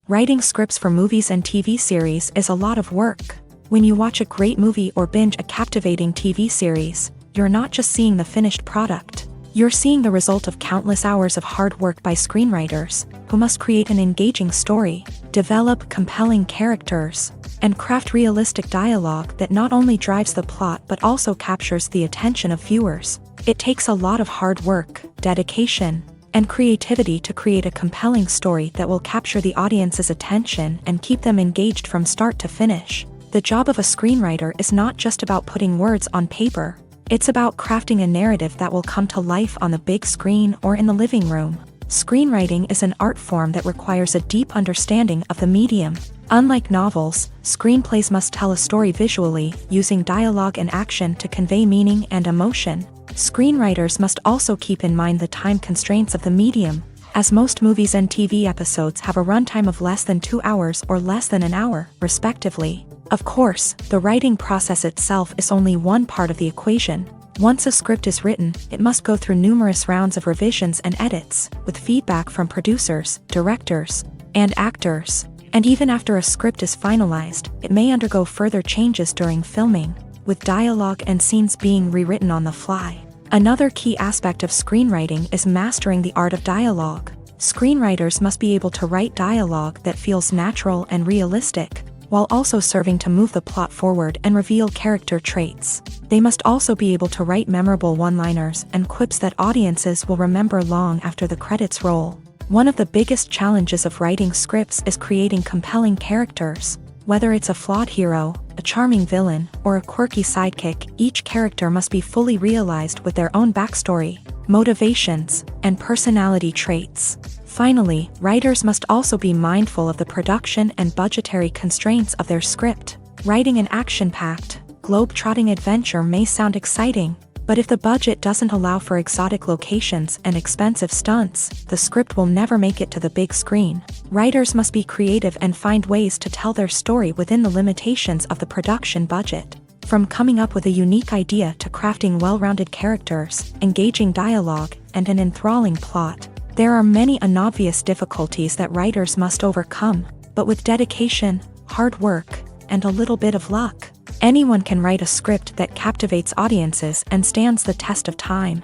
Writing scripts for movies and TV series is a lot of work. When you watch a great movie or binge a captivating TV series, you're not just seeing the finished product. You're seeing the result of countless hours of hard work by screenwriters, who must create an engaging story, develop compelling characters, and craft realistic dialogue that not only drives the plot but also captures the attention of viewers. It takes a lot of hard work, dedication, and creativity to create a compelling story that will capture the audience's attention and keep them engaged from start to finish. The job of a screenwriter is not just about putting words on paper. It's about crafting a narrative that will come to life on the big screen or in the living room. Screenwriting is an art form that requires a deep understanding of the medium. Unlike novels, screenplays must tell a story visually, using dialogue and action to convey meaning and emotion. Screenwriters must also keep in mind the time constraints of the medium, as most movies and TV episodes have a runtime of less than 2 hours or less than an hour, respectively. Of course, the writing process itself is only one part of the equation. Once a script is written, it must go through numerous rounds of revisions and edits, with feedback from producers, directors, and actors. And even after a script is finalized, it may undergo further changes during filming, with dialogue and scenes being rewritten on the fly. Another key aspect of screenwriting is mastering the art of dialogue. Screenwriters must be able to write dialogue that feels natural and realistic, while also serving to move the plot forward and reveal character traits. They must also be able to write memorable one-liners and quips that audiences will remember long after the credits roll. One of the biggest challenges of writing scripts is creating compelling characters. Whether it's a flawed hero, a charming villain, or a quirky sidekick, each character must be fully realized with their own backstory, motivations, and personality traits. Finally, writers must also be mindful of the production and budgetary constraints of their script. Writing an action-packed, globe-trotting adventure may sound exciting, but if the budget doesn't allow for exotic locations and expensive stunts, the script will never make it to the big screen. Writers must be creative and find ways to tell their story within the limitations of the production budget. From coming up with a unique idea to crafting well-rounded characters, engaging dialogue, and an enthralling plot, there are many unobvious difficulties that writers must overcome, but with dedication, hard work, and a little bit of luck, anyone can write a script that captivates audiences and stands the test of time.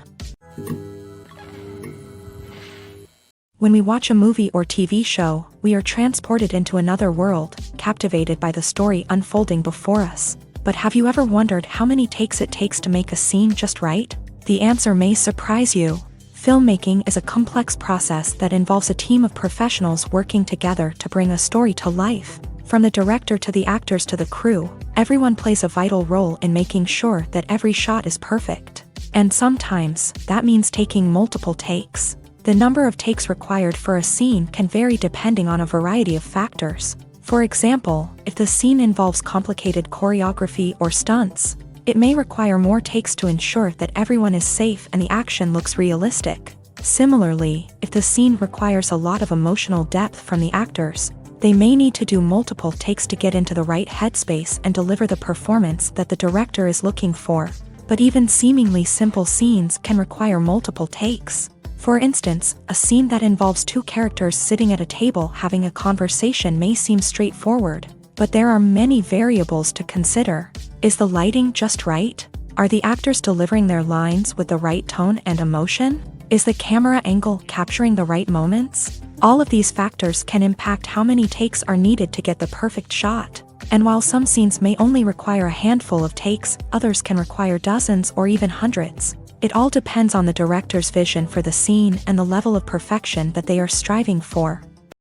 When we watch a movie or TV show, we are transported into another world, captivated by the story unfolding before us. But have you ever wondered how many takes it takes to make a scene just right? The answer may surprise you. Filmmaking is a complex process that involves a team of professionals working together to bring a story to life. From the director to the actors to the crew, everyone plays a vital role in making sure that every shot is perfect. And sometimes, that means taking multiple takes. The number of takes required for a scene can vary depending on a variety of factors. For example, if the scene involves complicated choreography or stunts, it may require more takes to ensure that everyone is safe and the action looks realistic. Similarly, if the scene requires a lot of emotional depth from the actors, they may need to do multiple takes to get into the right headspace and deliver the performance that the director is looking for. But even seemingly simple scenes can require multiple takes. For instance, a scene that involves two characters sitting at a table having a conversation may seem straightforward, but there are many variables to consider. Is the lighting just right? Are the actors delivering their lines with the right tone and emotion? Is the camera angle capturing the right moments? All of these factors can impact how many takes are needed to get the perfect shot. And while some scenes may only require a handful of takes, others can require dozens or even hundreds. It all depends on the director's vision for the scene and the level of perfection that they are striving for.